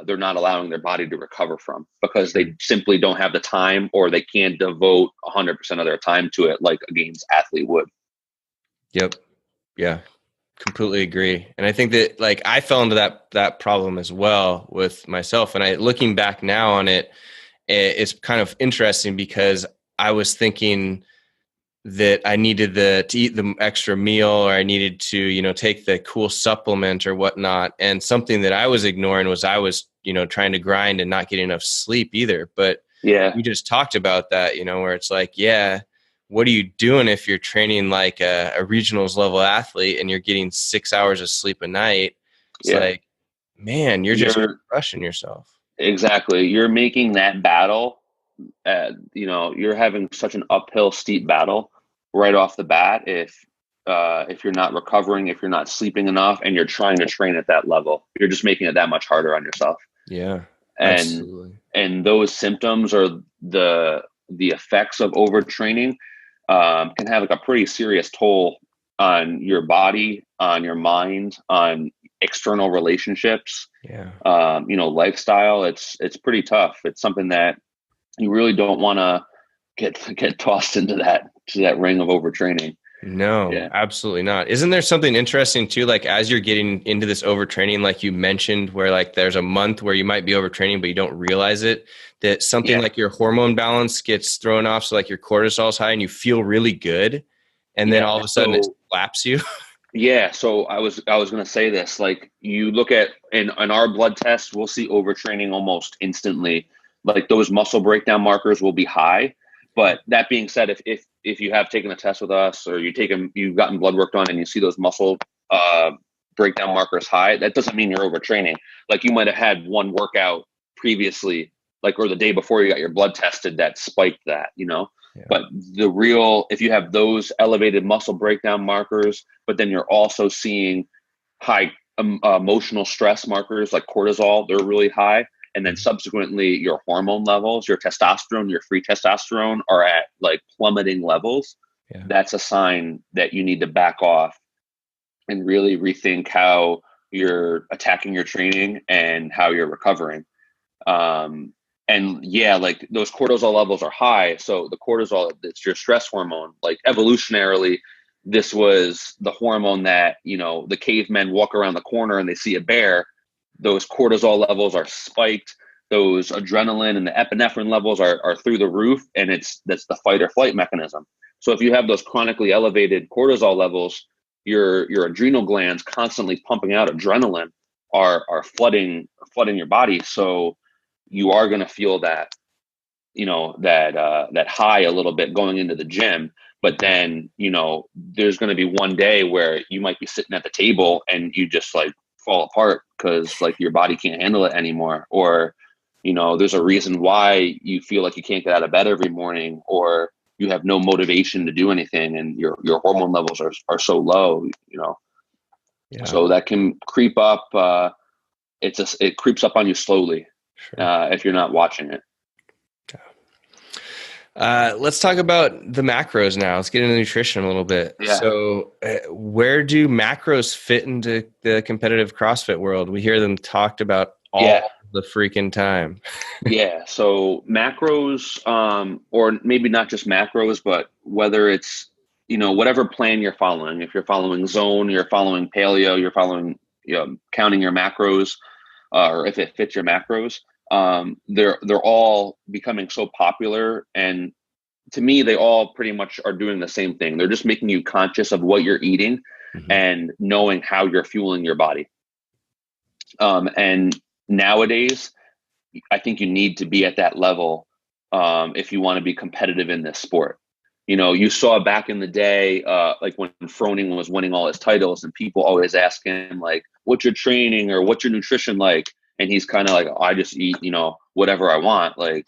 they're not allowing their body to recover from, because they simply don't have the time, or they can't devote 100% of their time to it like a games athlete would. Yep. Yeah. Completely agree. And I think that like I fell into that problem as well with myself. And looking back now on it, it's kind of interesting because I was thinking that I needed to eat the extra meal, or I needed to, take the cool supplement or whatnot. And something that I was ignoring was I was, trying to grind and not getting enough sleep either. But yeah, we just talked about that, where it's like, yeah, what are you doing if you're training like a regionals level athlete and you're getting 6 hours of sleep a night? It's like, man, you're just crushing yourself. Exactly. You're making that battle, you're having such an uphill steep battle right off the bat if you're not recovering, if you're not sleeping enough, and you're trying to train at that level. You're just making it that much harder on yourself. Yeah, absolutely. And those symptoms are the effects of overtraining, can have like a pretty serious toll on your body, on your mind, on external relationships. Yeah. Lifestyle. It's pretty tough. It's something that you really don't want to get tossed into that ring of overtraining. No, absolutely not. Isn't there something interesting too? Like as you're getting into this overtraining, like you mentioned, where like there's a month where you might be overtraining, but you don't realize it, that something like your hormone balance gets thrown off. So like your cortisol is high and you feel really good. And then all of a sudden it slaps you. Yeah. So I was going to say this, like you look at in our blood tests, we'll see overtraining almost instantly. Like those muscle breakdown markers will be high. But that being said, if you have taken a test with us, or you've gotten blood work done and you see those muscle breakdown markers high, that doesn't mean you're overtraining. Like you might have had one workout previously, or the day before you got your blood tested, that spiked that, Yeah. But if you have those elevated muscle breakdown markers, but then you're also seeing high emotional stress markers like cortisol, they're really high. And then subsequently your hormone levels, your testosterone, your free testosterone are at like plummeting levels. Yeah. That's a sign that you need to back off and really rethink how you're attacking your training and how you're recovering. Like those cortisol levels are high. So the cortisol, it's your stress hormone. Like evolutionarily, this was the hormone that, the cavemen walk around the corner and they see a bear. Those cortisol levels are spiked. Those adrenaline and the epinephrine levels are through the roof, and that's the fight or flight mechanism. So if you have those chronically elevated cortisol levels, your adrenal glands constantly pumping out adrenaline are flooding your body. So you are going to feel that, that high a little bit going into the gym. But then, there's going to be one day where you might be sitting at the table and you just like fall apart because like your body can't handle it anymore. Or, there's a reason why you feel like you can't get out of bed every morning, or you have no motivation to do anything and your hormone levels are so low, Yeah. So that can creep up. It creeps up on you slowly. Sure. If you're not watching it. Let's talk about the macros now. Let's get into nutrition a little bit. Yeah. So where do macros fit into the competitive CrossFit world? We hear them talked about all the freaking time. Yeah. So macros, or maybe not just macros, but whether it's whatever plan you're following, if you're following zone, you're following paleo, you're following, counting your macros, or if it fits your macros, they're all becoming so popular. And to me, they all pretty much are doing the same thing. They're just making you conscious of what you're eating and knowing how you're fueling your body. And nowadays, I think you need to be at that level if you want to be competitive in this sport. You saw back in the day, like when Froning was winning all his titles, and people always ask him, like, what's your training or what's your nutrition like? And he's kind of like, I just eat, whatever I want. Like,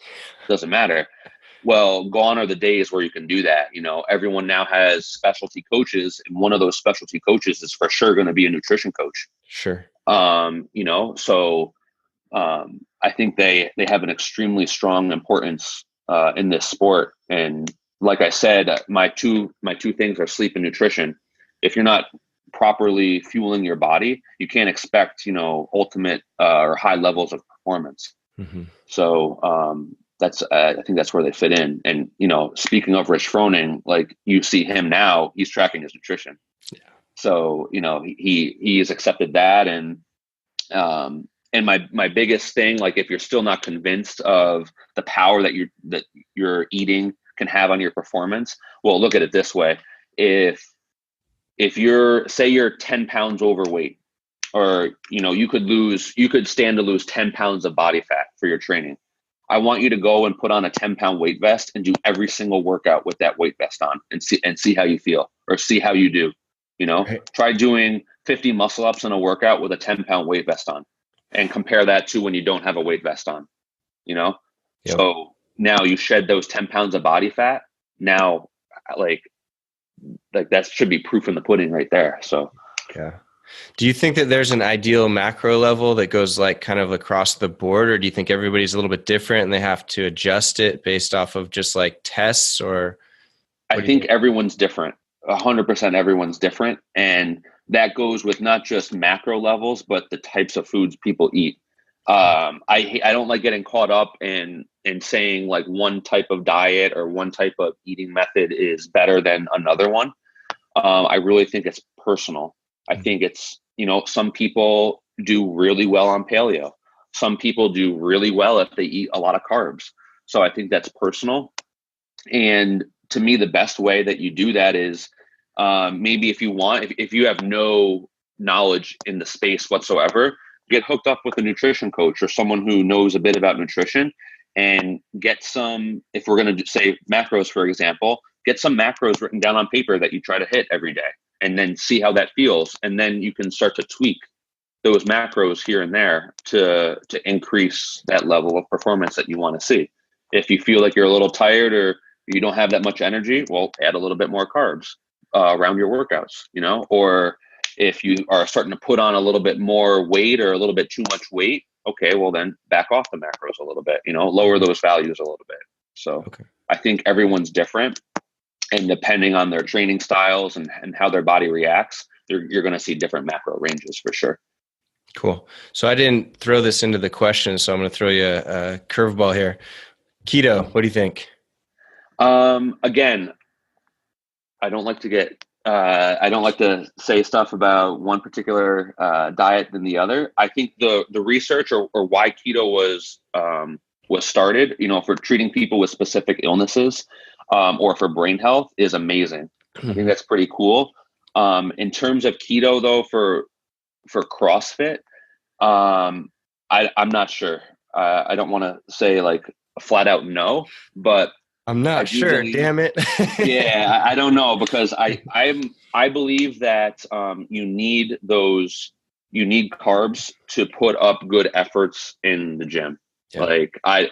doesn't matter. Well, gone are the days where you can do that. Everyone now has specialty coaches, and one of those specialty coaches is for sure going to be a nutrition coach. Sure. So I think they have an extremely strong importance in this sport. And like I said, my two things are sleep and nutrition. If you're not properly fueling your body, you can't expect, ultimate or high levels of performance. So I think that's where they fit in. And, speaking of Rich Froning, like you see him now, he's tracking his nutrition. Yeah. So, he has accepted that. And my biggest thing, like if you're still not convinced of the power that your eating can have on your performance, well, look at it this way. If you're 10 pounds overweight, or, you could stand to lose 10 pounds of body fat for your training. I want you to go and put on a 10-pound weight vest and do every single workout with that weight vest on and see how you feel, or see how you do. Right. Try doing 50 muscle ups in a workout with a 10-pound weight vest on, and compare that to when you don't have a weight vest on, Yep. So now you shed those 10 pounds of body fat. Now, like that should be proof in the pudding right there. So, yeah. Do you think that there's an ideal macro level that goes like kind of across the board, or do you think everybody's a little bit different and they have to adjust it based off of just like tests? Or I think everyone's different. 100% everyone's different. And that goes with not just macro levels, but the types of foods people eat. I don't like getting caught up in saying like one type of diet or one type of eating method is better than another one. I really think it's personal. I think it's, some people do really well on paleo. Some people do really well if they eat a lot of carbs. So I think that's personal. And to me, the best way that you do that is maybe if you have no knowledge in the space whatsoever, get hooked up with a nutrition coach or someone who knows a bit about nutrition, and get some, if we're going to say macros, for example, get some macros written down on paper that you try to hit every day, and then see how that feels. And then you can start to tweak those macros here and there to increase that level of performance that you want to see. If you feel like you're a little tired or you don't have that much energy, well, add a little bit more carbs around your workouts, or if you are starting to put on a little bit more weight or a little bit too much weight, okay, well then back off the macros a little bit, lower those values a little bit. So okay. I think everyone's different, and depending on their training styles and how their body reacts, you're going to see different macro ranges for sure. Cool. So I didn't throw this into the question, so I'm going to throw you a curveball here. Keto, what do you think? Again, I don't like to say stuff about one particular diet than the other. I think the research or why keto was started, for treating people with specific illnesses or for brain health is amazing. I think that's pretty cool. In terms of keto, though, for CrossFit, I'm not sure. I don't want to say like a flat out no, but I'm not sure. Damn it. Yeah, I don't know, because I believe that you need carbs to put up good efforts in the gym. Yeah. I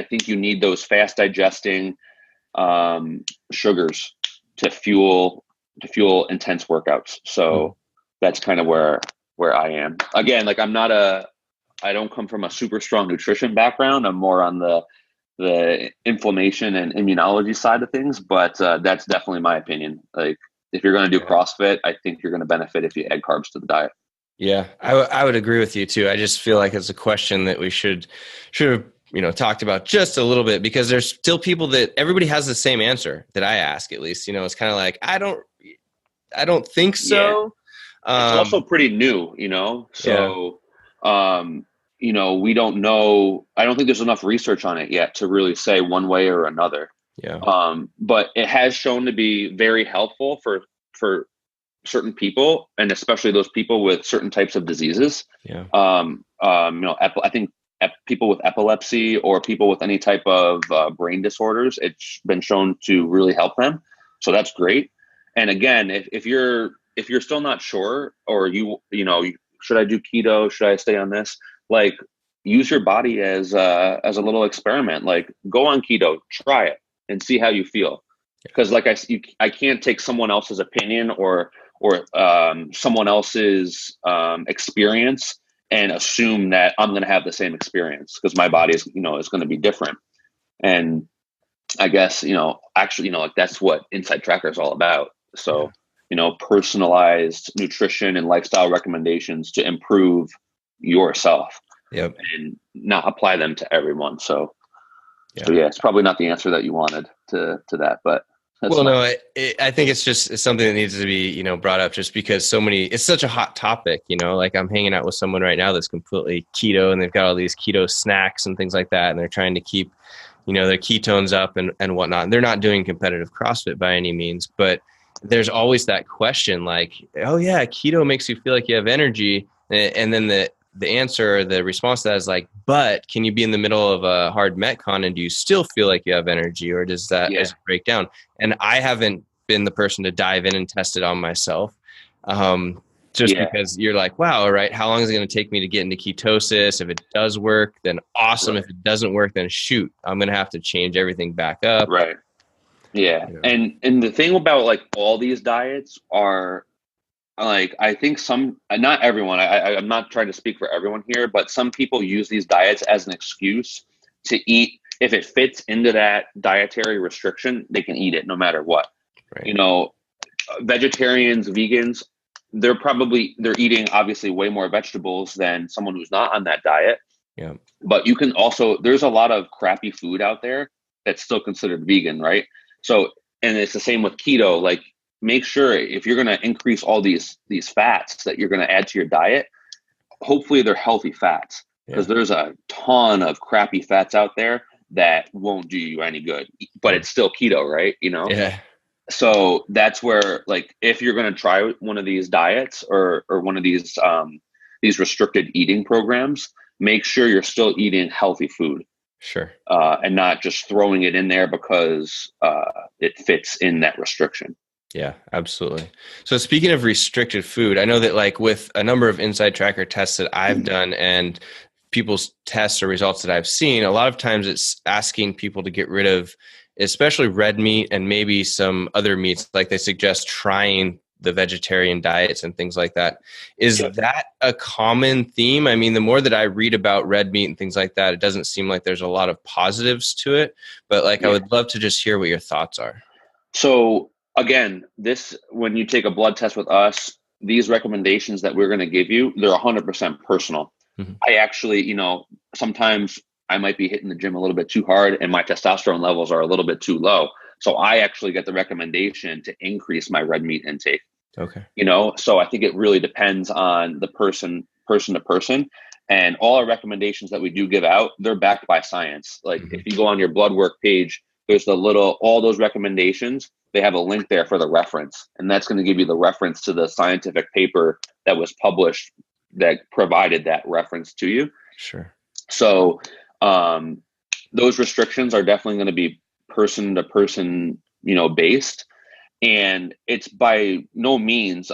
think you need those fast digesting sugars to fuel intense workouts. So that's kind of where I am. Again, like I don't come from a super strong nutrition background. I'm more on the inflammation and immunology side of things, but that's definitely my opinion. Like if you're going to do CrossFit, I think you're going to benefit if you add carbs to the diet. Yeah, I would agree with you too. I just feel like it's a question that we should have talked about just a little bit, because there's still people that everybody has the same answer that I ask, at least, it's kind of like, I don't think so. It's also pretty new, so, we don't know. I don't think there's enough research on it yet to really say one way or another. Yeah. But it has shown to be very helpful for certain people, and especially those people with certain types of diseases. Yeah. I think people with epilepsy or people with any type of brain disorders, it's been shown to really help them. So that's great. And again, if you're still not sure, or should I do keto? Should I stay on this? Like, use your body as a little experiment. Like, go on keto, try it, and see how you feel. Because like I can't take someone else's opinion or someone else's experience and assume that I'm going to have the same experience, because my body is going to be different. And I guess, actually, like, that's what InsideTracker is all about. So, personalized nutrition and lifestyle recommendations to improve yourself. Yep. And not apply them to everyone. So it's probably not the answer that you wanted to that, but I think it's something that needs to be, brought up, just because it's such a hot topic, like I'm hanging out with someone right now that's completely keto, and they've got all these keto snacks and things like that. And they're trying to keep, their ketones up and whatnot. And they're not doing competitive CrossFit by any means, but there's always that question like, oh yeah, keto makes you feel like you have energy. And then the answer, the response to that is like, but can you be in the middle of a hard Metcon and do you still feel like you have energy, or does that break down? And I haven't been the person to dive in and test it on myself. Because you're like, wow, all right, how long is it going to take me to get into ketosis? If it does work, then awesome. Right. If it doesn't work, then shoot, I'm going to have to change everything back up. Right. Yeah. And the thing about like all these diets are, like, I think not everyone, I'm not trying to speak for everyone here, but some people use these diets as an excuse to eat. If it fits into that dietary restriction, they can eat it no matter what. Right. Vegetarians, vegans, they're eating obviously way more vegetables than someone who's not on that diet. Yeah. But you can also, there's a lot of crappy food out there that's still considered vegan, right? So, and it's the same with keto. Like, make sure if you're going to increase all these fats that you're going to add to your diet, hopefully they're healthy fats, because there's a ton of crappy fats out there that won't do you any good, but it's still keto, right? Yeah. So that's where, like, if you're going to try one of these diets or one of these restricted eating programs, make sure you're still eating healthy food. Sure. And not just throwing it in there because it fits in that restriction. Yeah, absolutely. So speaking of restricted food, I know that like with a number of InsideTracker tests that I've done and people's tests or results that I've seen, a lot of times it's asking people to get rid of especially red meat and maybe some other meats. Like they suggest trying the vegetarian diets and things like that. Is that a common theme? I mean, the more that I read about red meat and things like that, it doesn't seem like there's a lot of positives to it, but like I would love to just hear what your thoughts are. So again, when you take a blood test with us, these recommendations that we're going to give you, they're 100% personal. Mm-hmm. I actually, sometimes I might be hitting the gym a little bit too hard and my testosterone levels are a little bit too low. So I actually get the recommendation to increase my red meat intake. Okay. So I think it really depends on the person to person. And all our recommendations that we do give out, they're backed by science. Like if you go on your blood work page, there's all those recommendations. They have a link there for the reference. And that's going to give you the reference to the scientific paper that was published that provided that reference to you. Sure. So those restrictions are definitely going to be person to person, based. And it's by no means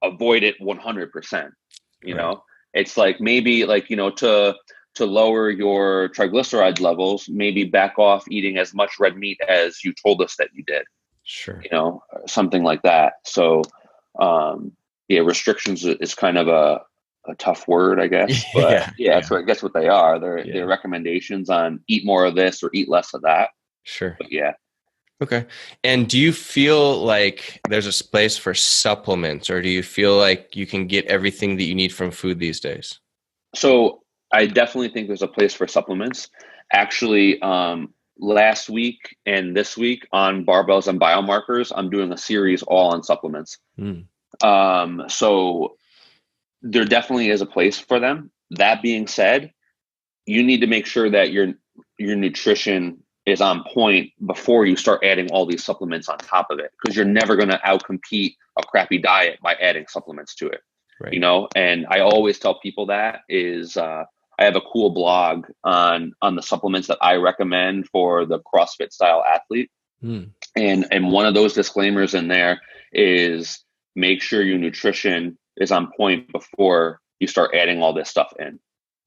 avoid it 100%. It's like maybe to lower your triglyceride levels, maybe back off eating as much red meat as you told us that you did. Sure. Something like that. So restrictions is kind of a tough word, I guess. But that's what I guess what they are. They're recommendations on eat more of this or eat less of that. Sure. But yeah. Okay. And do you feel like there's a place for supplements, or do you feel like you can get everything that you need from food these days? So I definitely think there's a place for supplements. Actually, last week and this week on barbells and biomarkers, I'm doing a series all on supplements. Mm. So there definitely is a place for them. That being said, you need to make sure that your nutrition is on point before you start adding all these supplements on top of it, because you're never going to outcompete a crappy diet by adding supplements to it. Right. You know, and I always tell people that is I have a cool blog on the supplements that I recommend for the CrossFit style athlete. Mm. And one of those disclaimers in there is make sure your nutrition is on point before you start adding all this stuff in.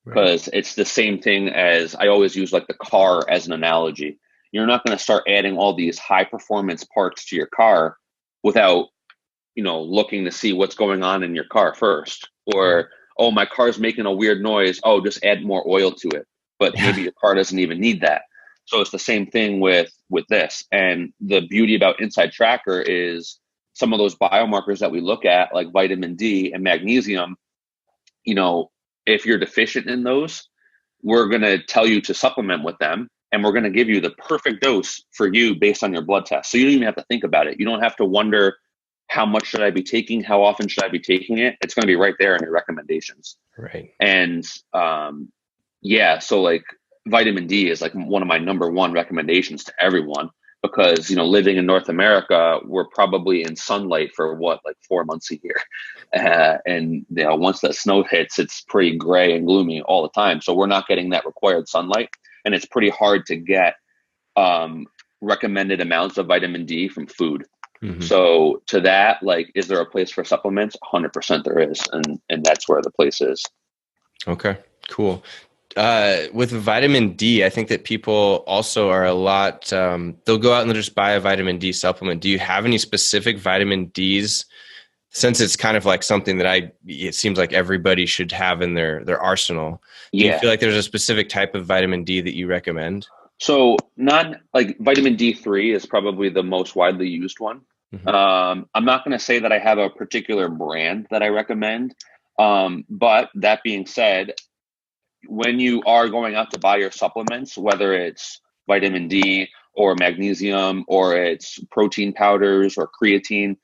Because it's the same thing as I always use like the car as an analogy. You're not going to start adding all these high performance parts to your car without, you know, looking to see what's going on in your car first. Or, oh, my car's making a weird noise. Oh, just add more oil to it. But maybe your car doesn't even need that. So it's the same thing with this. And the beauty about InsideTracker is some of those biomarkers that we look at, like vitamin D and magnesium, you know, if you're deficient in those, we're going to tell you to supplement with them, and we're going to give you the perfect dose for you based on your blood test. So you don't even have to think about it. You don't have to wonder, how much should I be taking? How often should I be taking it? It's going to be right there in your recommendations. Right. And so like vitamin D is like one of my number one recommendations to everyone, because, you know, living in North America, we're probably in sunlight for like 4 months a year. And, you know, once that snow hits, it's pretty gray and gloomy all the time. So we're not getting that required sunlight, and it's pretty hard to get recommended amounts of vitamin D from food. Mm-hmm. So to that, like, is there a place for supplements? 100% there is. And that's where the place is. Okay, cool. With vitamin D, I think that people also are a lot, they'll go out and they'll just buy a vitamin D supplement. Do you have any specific vitamin Ds, since it's kind of like something that it seems like everybody should have in their arsenal? Do you feel like there's a specific type of vitamin D that you recommend? So like vitamin D3 is probably the most widely used one. Mm-hmm. I'm not going to say that I have a particular brand that I recommend. But that being said, when you are going out to buy your supplements, whether it's vitamin D or magnesium, or it's protein powders or creatine,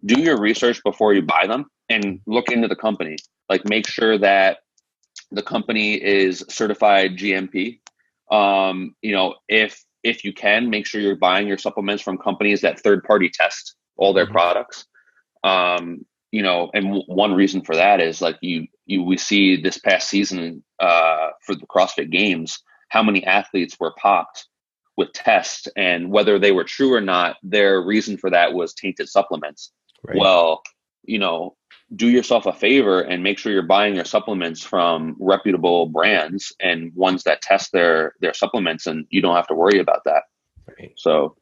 do your research before you buy them and look into the company. Like, make sure that the company is certified GMP. You know, if you can, make sure you're buying your supplements from companies that third party test all their products. You know, and one reason for that is like we see this past season for the CrossFit Games, how many athletes were popped with tests, and whether they were true or not, their reason for that was tainted supplements. Right. Well, you know, do yourself a favor and make sure you're buying your supplements from reputable brands and ones that test their supplements, and you don't have to worry about that. Right. So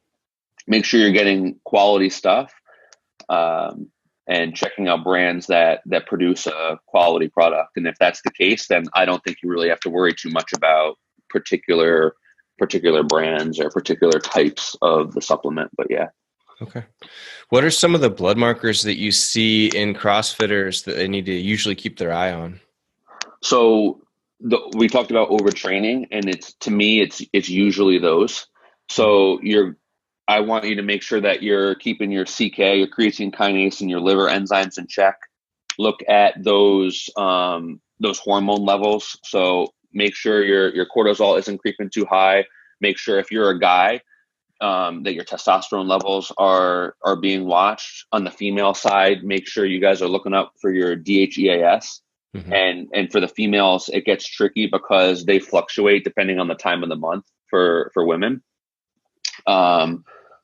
make sure you're getting quality stuff. And checking out brands that produce a quality product. And if that's the case, then I don't think you really have to worry too much about particular brands or particular types of the supplement. But yeah. Okay. What are some of the blood markers that you see in CrossFitters that they need to usually keep their eye on? So we talked about overtraining, and to me, it's usually those. So I want you to make sure that you're keeping your CK, your creatine kinase, and your liver enzymes in check. Look at those hormone levels. So make sure your cortisol isn't creeping too high. Make sure, if you're a guy, that your testosterone levels are being watched. On the female side, make sure you guys are looking up for your DHEAS. Mm-hmm. And for the females, it gets tricky because they fluctuate depending on the time of the month for women.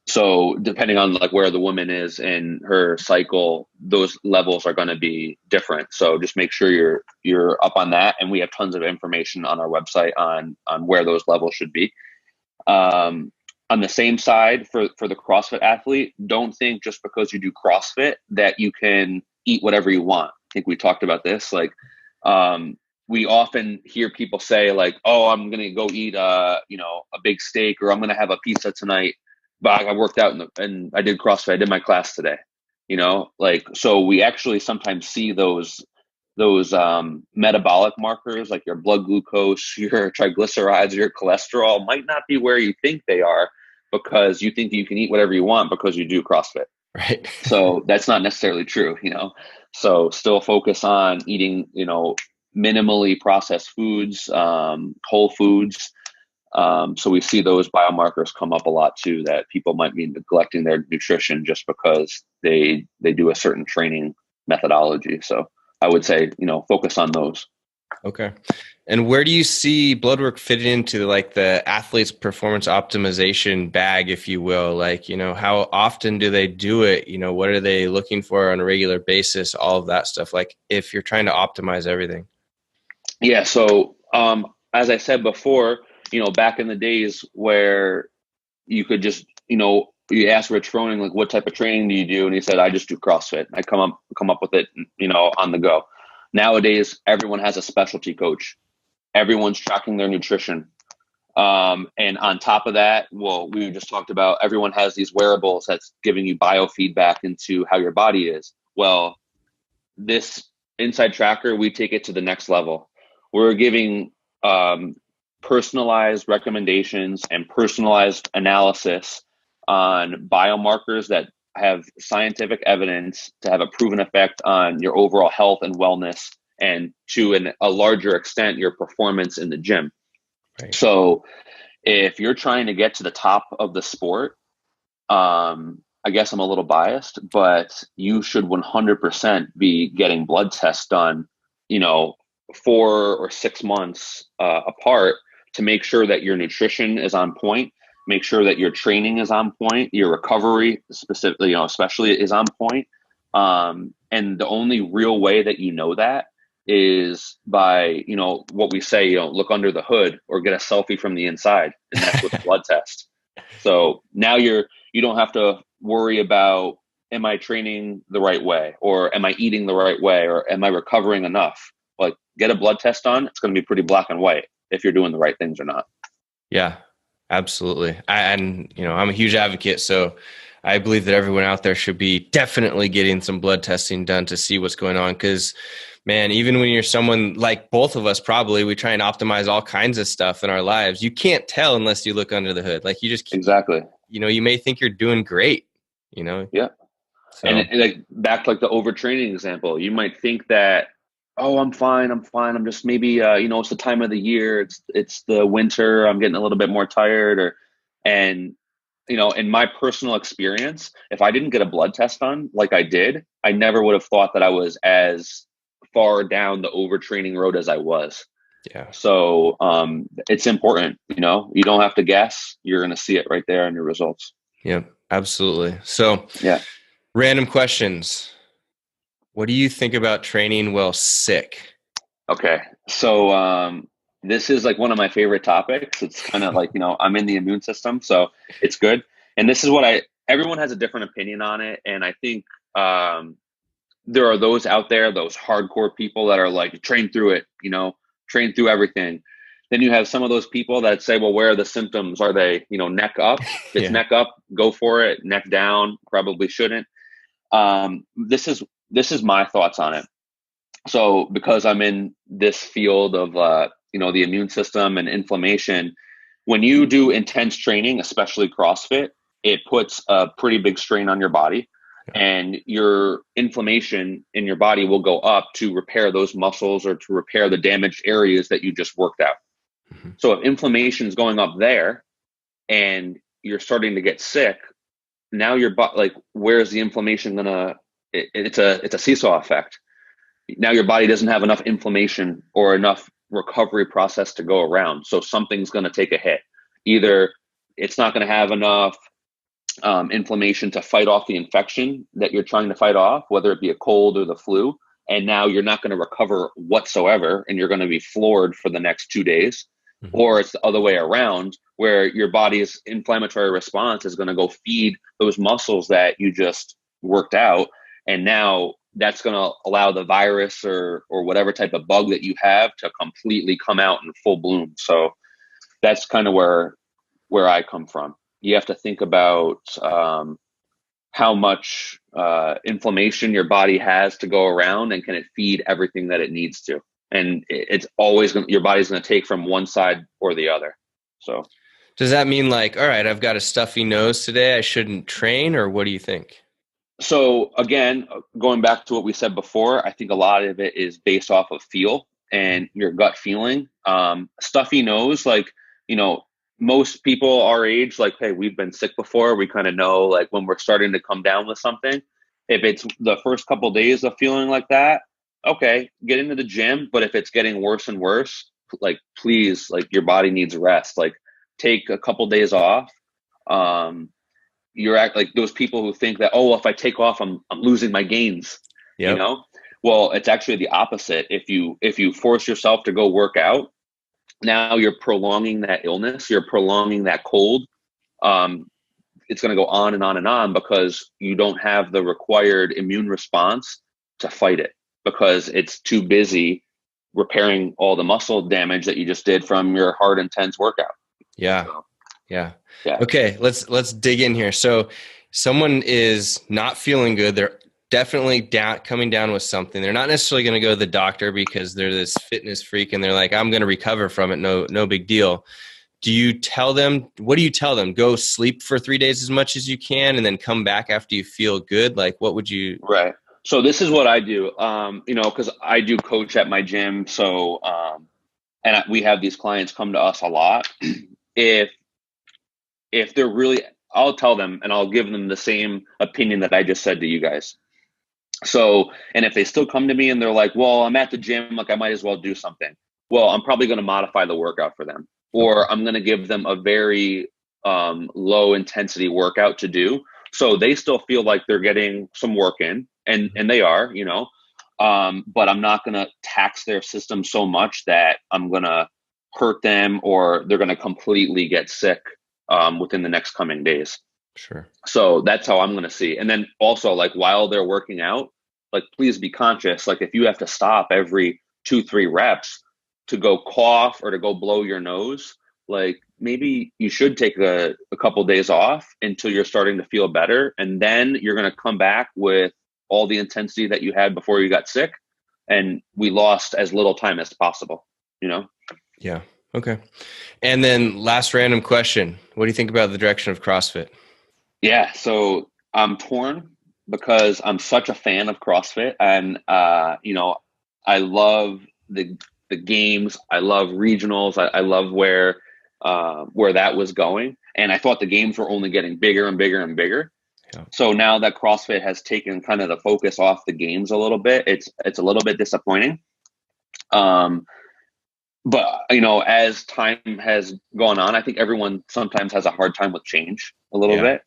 So depending on like where the woman is in her cycle, those levels are going to be different. So just make sure you're up on that. And we have tons of information on our website on where those levels should be. On the same side, for the CrossFit athlete, don't think just because you do CrossFit that you can eat whatever you want. I think we talked about this. Like, we often hear people say like, oh, I'm going to go eat a big steak, or I'm going to have a pizza tonight. But I worked out and I did CrossFit. I did my class today, you know, like, so we actually sometimes see those those metabolic markers like your blood glucose, your triglycerides, your cholesterol might not be where you think they are because you think you can eat whatever you want because you do CrossFit. Right. So that's not necessarily true, So still focus on eating, minimally processed foods, whole foods. So we see those biomarkers come up a lot too, that people might be neglecting their nutrition just because they do a certain training methodology. So I would say, focus on those. Okay. And where do you see blood work fitting into like the athlete's performance optimization bag, if you will? Like, how often do they do it? What are they looking for on a regular basis? All of that stuff. Like if you're trying to optimize everything. Yeah. So, as I said before, back in the days where you could just, you ask Rich Froning, like, what type of training do you do? And he said, I just do CrossFit. I come up with it, on the go. Nowadays, everyone has a specialty coach. Everyone's tracking their nutrition. And on top of that, well, we just talked about everyone has these wearables that's giving you biofeedback into how your body is. Well, this InsideTracker, we take it to the next level. We're giving personalized recommendations and personalized analysis on biomarkers that have scientific evidence to have a proven effect on your overall health and wellness, and to a larger extent, your performance in the gym. Right. So if you're trying to get to the top of the sport, I guess I'm a little biased, but you should 100% be getting blood tests done, 4 or 6 months apart to make sure that your nutrition is on point, make sure that your training is on point, your recovery specifically, especially is on point. And the only real way that you that is by, what we say, look under the hood or get a selfie from the inside, and that's with a blood test. So now you don't have to worry about, am I training the right way, or am I eating the right way, or am I recovering enough? Like, get a blood test done. It's going to be pretty black and white if you're doing the right things or not. Yeah, absolutely. I'm a huge advocate. So I believe that everyone out there should be definitely getting some blood testing done to see what's going on. Because, man, even when you're someone like both of us, probably we try and optimize all kinds of stuff in our lives. You can't tell unless you look under the hood. Like, you just can't, exactly. You may think you're doing great. Yeah. So. And like back to like the overtraining example, you might think that, oh, I'm fine. I'm just maybe, it's the time of the year. It's the winter. I'm getting a little bit more tired, in my personal experience, if I didn't get a blood test done like I did, I never would have thought that I was as far down the overtraining road as I was. Yeah. So it's important, you don't have to guess. You're going to see it right there in your results. Yeah, absolutely. So yeah. Random questions. What do you think about training while sick? Okay. So this is like one of my favorite topics. It's kind of like, I'm in the immune system, so it's good. And this is what everyone has a different opinion on it. And I think there are those out there, those hardcore people that are like, train through it, train through everything. Then you have some of those people that say, well, where are the symptoms? Are they, neck up? If it's neck up, go for it. Neck down, probably shouldn't. This is my thoughts on it. So because I'm in this field of, the immune system and inflammation, when you do intense training, especially CrossFit, it puts a pretty big strain on your body, and your inflammation in your body will go up to repair those muscles or to repair the damaged areas that you just worked out. Mm-hmm. So if inflammation is going up there and you're starting to get sick, now your body, like, where's the inflammation gonna? It's a seesaw effect. Now your body doesn't have enough inflammation or enough recovery process to go around. So something's going to take a hit. Either it's not going to have enough inflammation to fight off the infection that you're trying to fight off, whether it be a cold or the flu. And now you're not going to recover whatsoever, and you're going to be floored for the next 2 days. Mm-hmm. Or it's the other way around, where your body's inflammatory response is going to go feed those muscles that you just worked out. And now that's going to allow the virus or whatever type of bug that you have to completely come out in full bloom. So that's kind of where I come from. You have to think about how much inflammation your body has to go around, and can it feed everything that it needs to? And it's always your body's going to take from one side or the other. So does that mean like, all right, I've got a stuffy nose today, I shouldn't train, or what do you think? So again, going back to what we said before, I think a lot of it is based off of feel and your gut feeling. Stuffy nose, like, most people our age, like, hey, we've been sick before. We kind of know, like, when we're starting to come down with something. If it's the first couple of days of feeling like that, okay, get into the gym. But if it's getting worse and worse, like, please, like, your body needs rest. Like, take a couple days off. You're like those people who think that, oh, if I take off, I'm losing my gains. Yep. Well, it's actually the opposite. If you force yourself to go work out, now you're prolonging that illness, you're prolonging that cold. It's going to go on and on and on, because you don't have the required immune response to fight it, because it's too busy repairing all the muscle damage that you just did from your hard, intense workout. Yeah. Yeah. Okay. Let's dig in here. So someone is not feeling good. They're definitely coming down with something. They're not necessarily going to go to the doctor because they're this fitness freak and they're like, I'm going to recover from it. No big deal. What do you tell them? Go sleep for 3 days as much as you can and then come back after you feel good? Like, what would you? Right. So this is what I do, because I do coach at my gym. So, and we have these clients come to us a lot. If they're really, I'll tell them and I'll give them the same opinion that I just said to you guys. So, and if they still come to me and they're like, well, I'm at the gym, like, I might as well do something. Well, I'm probably going to modify the workout for them, or I'm going to give them a very low intensity workout to do. So they still feel like they're getting some work in, and they are, but I'm not going to tax their system so much that I'm going to hurt them or they're going to completely get sick within the next coming days. Sure. So that's how I'm going to see. And then also, like, while they're working out, like, please be conscious. Like, if you have to stop every 2-3 reps to go cough or to go blow your nose, like, maybe you should take a couple days off until you're starting to feel better. And then you're going to come back with all the intensity that you had before you got sick. And we lost as little time as possible, Yeah. Okay. And then last random question. What do you think about the direction of CrossFit? Yeah. So I'm torn because I'm such a fan of CrossFit, and, I love the games. I love regionals. I love where that was going. And I thought the games were only getting bigger and bigger and bigger. Yeah. So now that CrossFit has taken kind of the focus off the games a little bit, it's a little bit disappointing. But, as time has gone on, I think everyone sometimes has a hard time with change a little bit.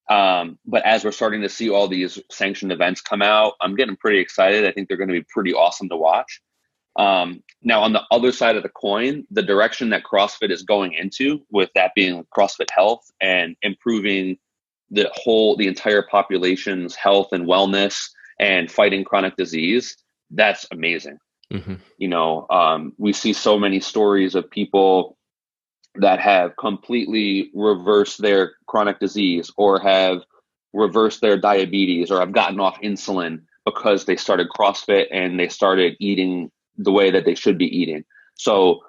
But as we're starting to see all these sanctioned events come out, I'm getting pretty excited. I think they're going to be pretty awesome to watch. Now, on the other side of the coin, the direction that CrossFit is going into, with that being CrossFit Health and improving the entire population's health and wellness and fighting chronic disease, that's amazing. Mm-hmm. We see so many stories of people that have completely reversed their chronic disease, or have reversed their diabetes, or have gotten off insulin because they started CrossFit and they started eating the way that they should be eating. So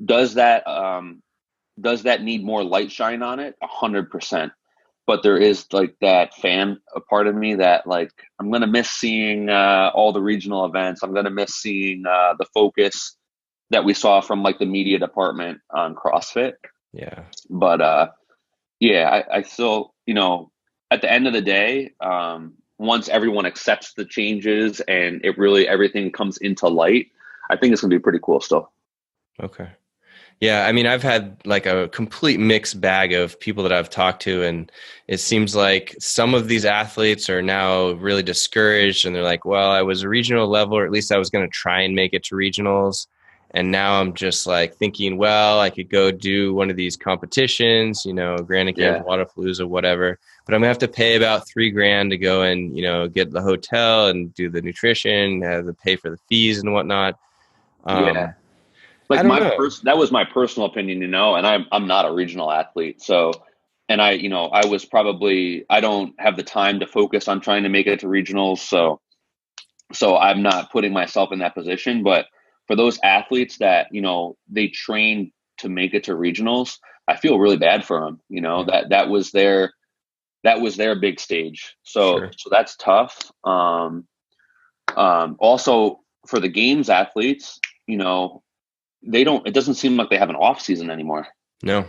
does that need more light shine on it? 100%. But there is, like, that a part of me that, like, I'm going to miss seeing all the regional events. I'm going to miss seeing the focus that we saw from, like, the media department on CrossFit. Yeah. But I still, at the end of the day, once everyone accepts the changes and everything comes into light, I think it's going to be pretty cool still. Okay. Yeah. I mean, I've had like a complete mixed bag of people that I've talked to, and it seems like some of these athletes are now really discouraged, and they're like, well, I was a regional level, or at least I was going to try and make it to regionals. And now I'm just like thinking, well, I could go do one of these competitions, Grand Canyon, Wadapalooza, whatever, but I'm gonna have to pay about $3,000 to go and, get the hotel and do the nutrition, have to pay for the fees and whatnot. Like, that was my personal opinion, and I'm not a regional athlete. So and I don't have the time to focus on trying to make it to regionals. So I'm not putting myself in that position, but for those athletes that, they train to make it to regionals, I feel really bad for them. That was their big stage. So Sure. that's tough. Also for the games athletes, it doesn't seem like they have an off season anymore. No.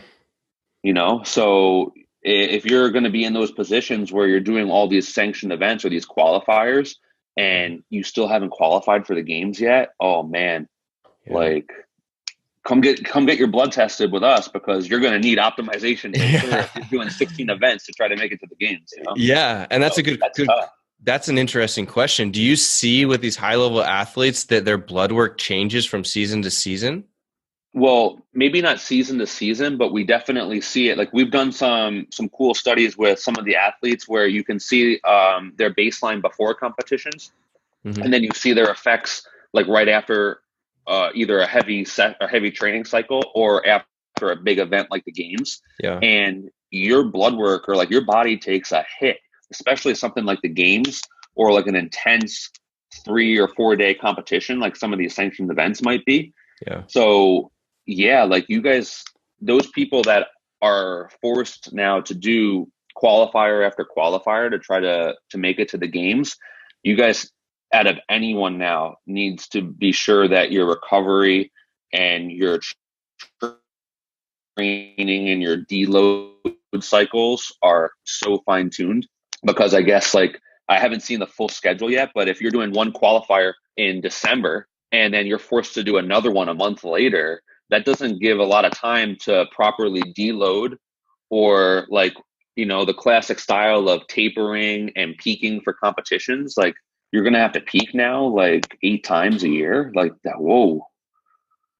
So if you're going to be in those positions where you're doing all these sanctioned events or these qualifiers and you still haven't qualified for the games yet, oh man, Yeah. like come get your blood tested with us, because you're going to need optimization for sure if you're doing 16 events to try to make it to the games. Yeah. And that's That's tough. that's an interesting question. Do you see with these high level athletes that their blood work changes from season to season? Well, maybe not season to season, but we definitely see it. Like we've done some cool studies with some of the athletes where you can see their baseline before competitions, and then you see their effects like right after either a heavy training cycle or after a big event like the games. Yeah. And your blood work or like your body takes a hit, especially something like the games or like an intense 3 or 4 day competition, like some of these sanctioned events might be. Yeah. So yeah, like you guys, those people that are forced now to do qualifier after qualifier to try to make it to the games, you guys, out of anyone now, needs to be sure that your recovery and your training and your deload cycles are so fine tuned. Because I guess like I haven't seen the full schedule yet, but if you're doing one qualifier in December and then you're forced to do another one a month later, that doesn't give a lot of time to properly deload, or like, the classic style of tapering and peaking for competitions. Like you're going to have to peak now like 8 times a year, like that. Whoa,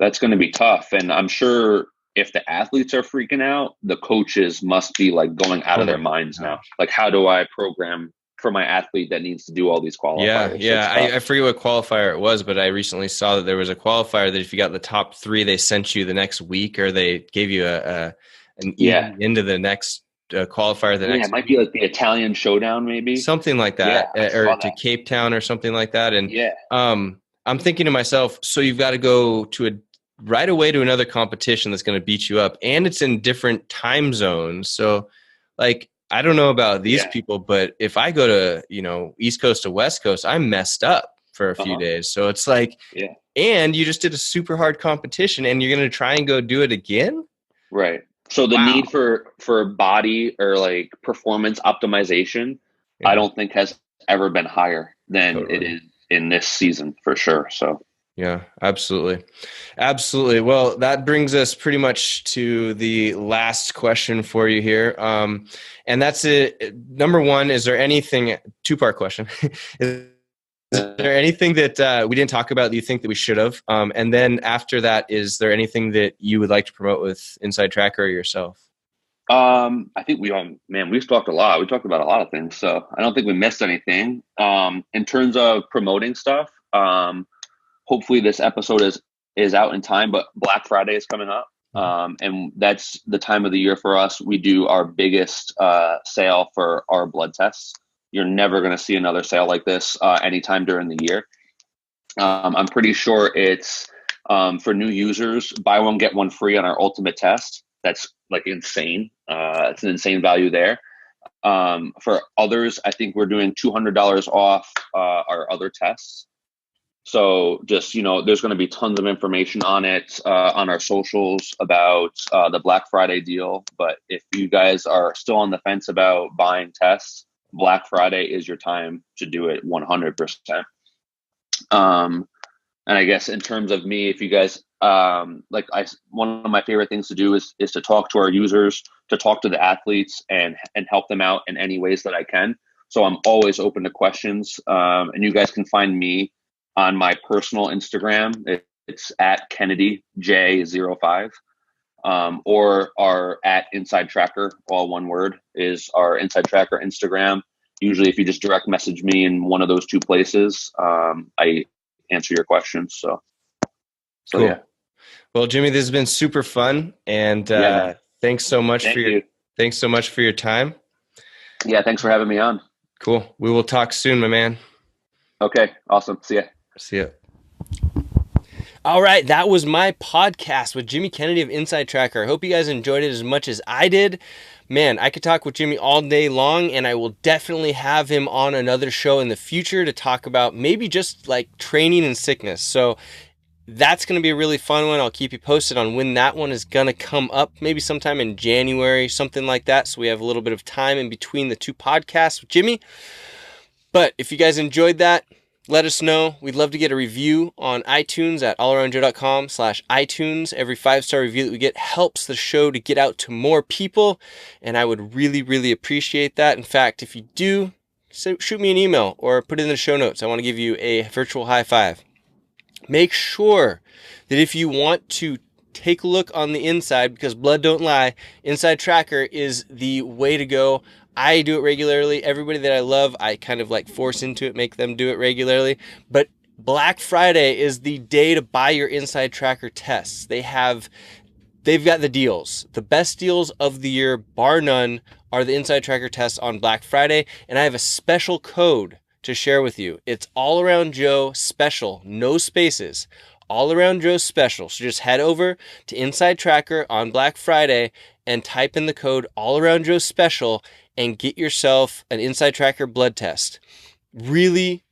that's going to be tough. And I'm sure if the athletes are freaking out, the coaches must be like going out of their minds now. Like, how do I program for my athlete that needs to do all these qualifiers? Yeah. I forget what qualifier it was, but I recently saw that there was a qualifier that if you got the top 3, they sent you the next week, or they gave you an into the next qualifier the next it might week. be like the Italian showdown, maybe something like that, or to Cape Town or something like that. And I'm thinking to myself, so you've got to go to right away to another competition that's going to beat you up, and it's in different time zones. So like, I don't know about these people, but if I go to, East Coast to West Coast, I'm messed up for a few days. So it's like, and you just did a super hard competition and you're going to try and go do it again. Right. So the need for body or like performance optimization, I don't think has ever been higher than it is in this season for sure. So yeah, absolutely. Absolutely. Well, that brings us pretty much to the last question for you here. And that's it. Number one, is there anything, 2-part question. Is there anything that we didn't talk about that you think that we should have? And then after that, is there anything that you would like to promote with InsideTracker or yourself? I think we've talked a lot. We talked about a lot of things. So I don't think we missed anything. In terms of promoting stuff, hopefully this episode is out in time, but Black Friday is coming up. And that's the time of the year for us. We do our biggest sale for our blood tests. You're never going to see another sale like this anytime during the year. I'm pretty sure it's for new users, buy one, get one free on our ultimate test. That's like insane. It's an insane value there. For others, I think we're doing $200 off our other tests. So just, there's going to be tons of information on it on our socials about the Black Friday deal. But if you guys are still on the fence about buying tests, Black Friday is your time to do it 100%. And I guess in terms of me, if you guys one of my favorite things to do is to talk to our users, to talk to the athletes and help them out in any ways that I can. So I'm always open to questions. And you guys can find me on my personal Instagram. It's at Kennedy J05, or our at InsideTracker, all one word, is our InsideTracker Instagram. Usually if you just direct message me in one of those 2 places, I answer your questions. So cool. Yeah. Well, Jimmy, this has been super fun, and thanks so much for your Thanks so much for your time. Yeah, thanks for having me on. Cool. We will talk soon, my man. Okay, awesome. See ya. See ya. All right, that was my podcast with Jimmy Kennedy of InsideTracker. I hope you guys enjoyed it as much as I did. Man, I could talk with Jimmy all day long, and I will definitely have him on another show in the future to talk about maybe just like training and sickness. So that's going to be a really fun one. I'll keep you posted on when that one is going to come up, maybe sometime in January, something like that. So we have a little bit of time in between the two podcasts with Jimmy. But if you guys enjoyed that, let us know. We'd love to get a review on iTunes at allaroundjoe.com/iTunes. Every 5-star review that we get helps the show to get out to more people, and I would really, really appreciate that. In fact, if you do, shoot me an email or put it in the show notes. I want to give you a virtual high five. Make sure that if you want to take a look on the inside, because blood don't lie, InsideTracker is the way to go. I do it regularly. Everybody that I love, I kind of like force into it, make them do it regularly. But Black Friday is the day to buy your InsideTracker tests. They've got the deals. The best deals of the year, bar none, are the InsideTracker tests on Black Friday. And I have a special code to share with you. It's All Around Joe Special, no spaces. All Around Joe Special. So just head over to InsideTracker on Black Friday and type in the code All Around Joe Special and get yourself an InsideTracker blood test. Really,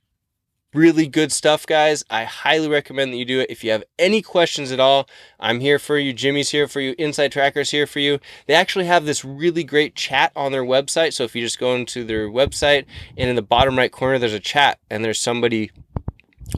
really good stuff, guys. I highly recommend that you do it. If you have any questions at all, I'm here for you. Jimmy's here for you. InsideTracker's here for you. They actually have this really great chat on their website. So if you just go into their website and in the bottom right corner, there's a chat and there's somebody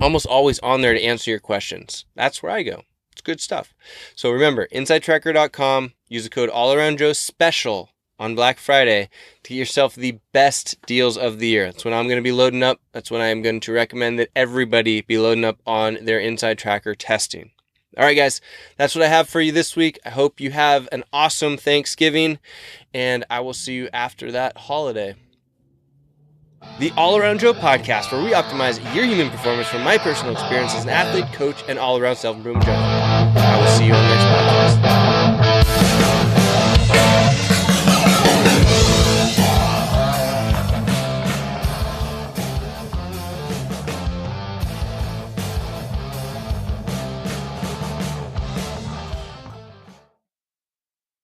almost always on there to answer your questions. That's where I go. It's good stuff. So remember, InsideTracker.com, use the code AllAroundJoeSpecial on Black Friday to get yourself the best deals of the year. That's when I'm going to be loading up. That's when I am going to recommend that everybody be loading up on their InsideTracker testing. All right, guys, that's what I have for you this week. I hope you have an awesome Thanksgiving, and I will see you after that holiday. The All Around Joe podcast, where we optimize your human performance from my personal experience as an athlete, coach, and all-around self-improvement junkie. I will see you on the next podcast.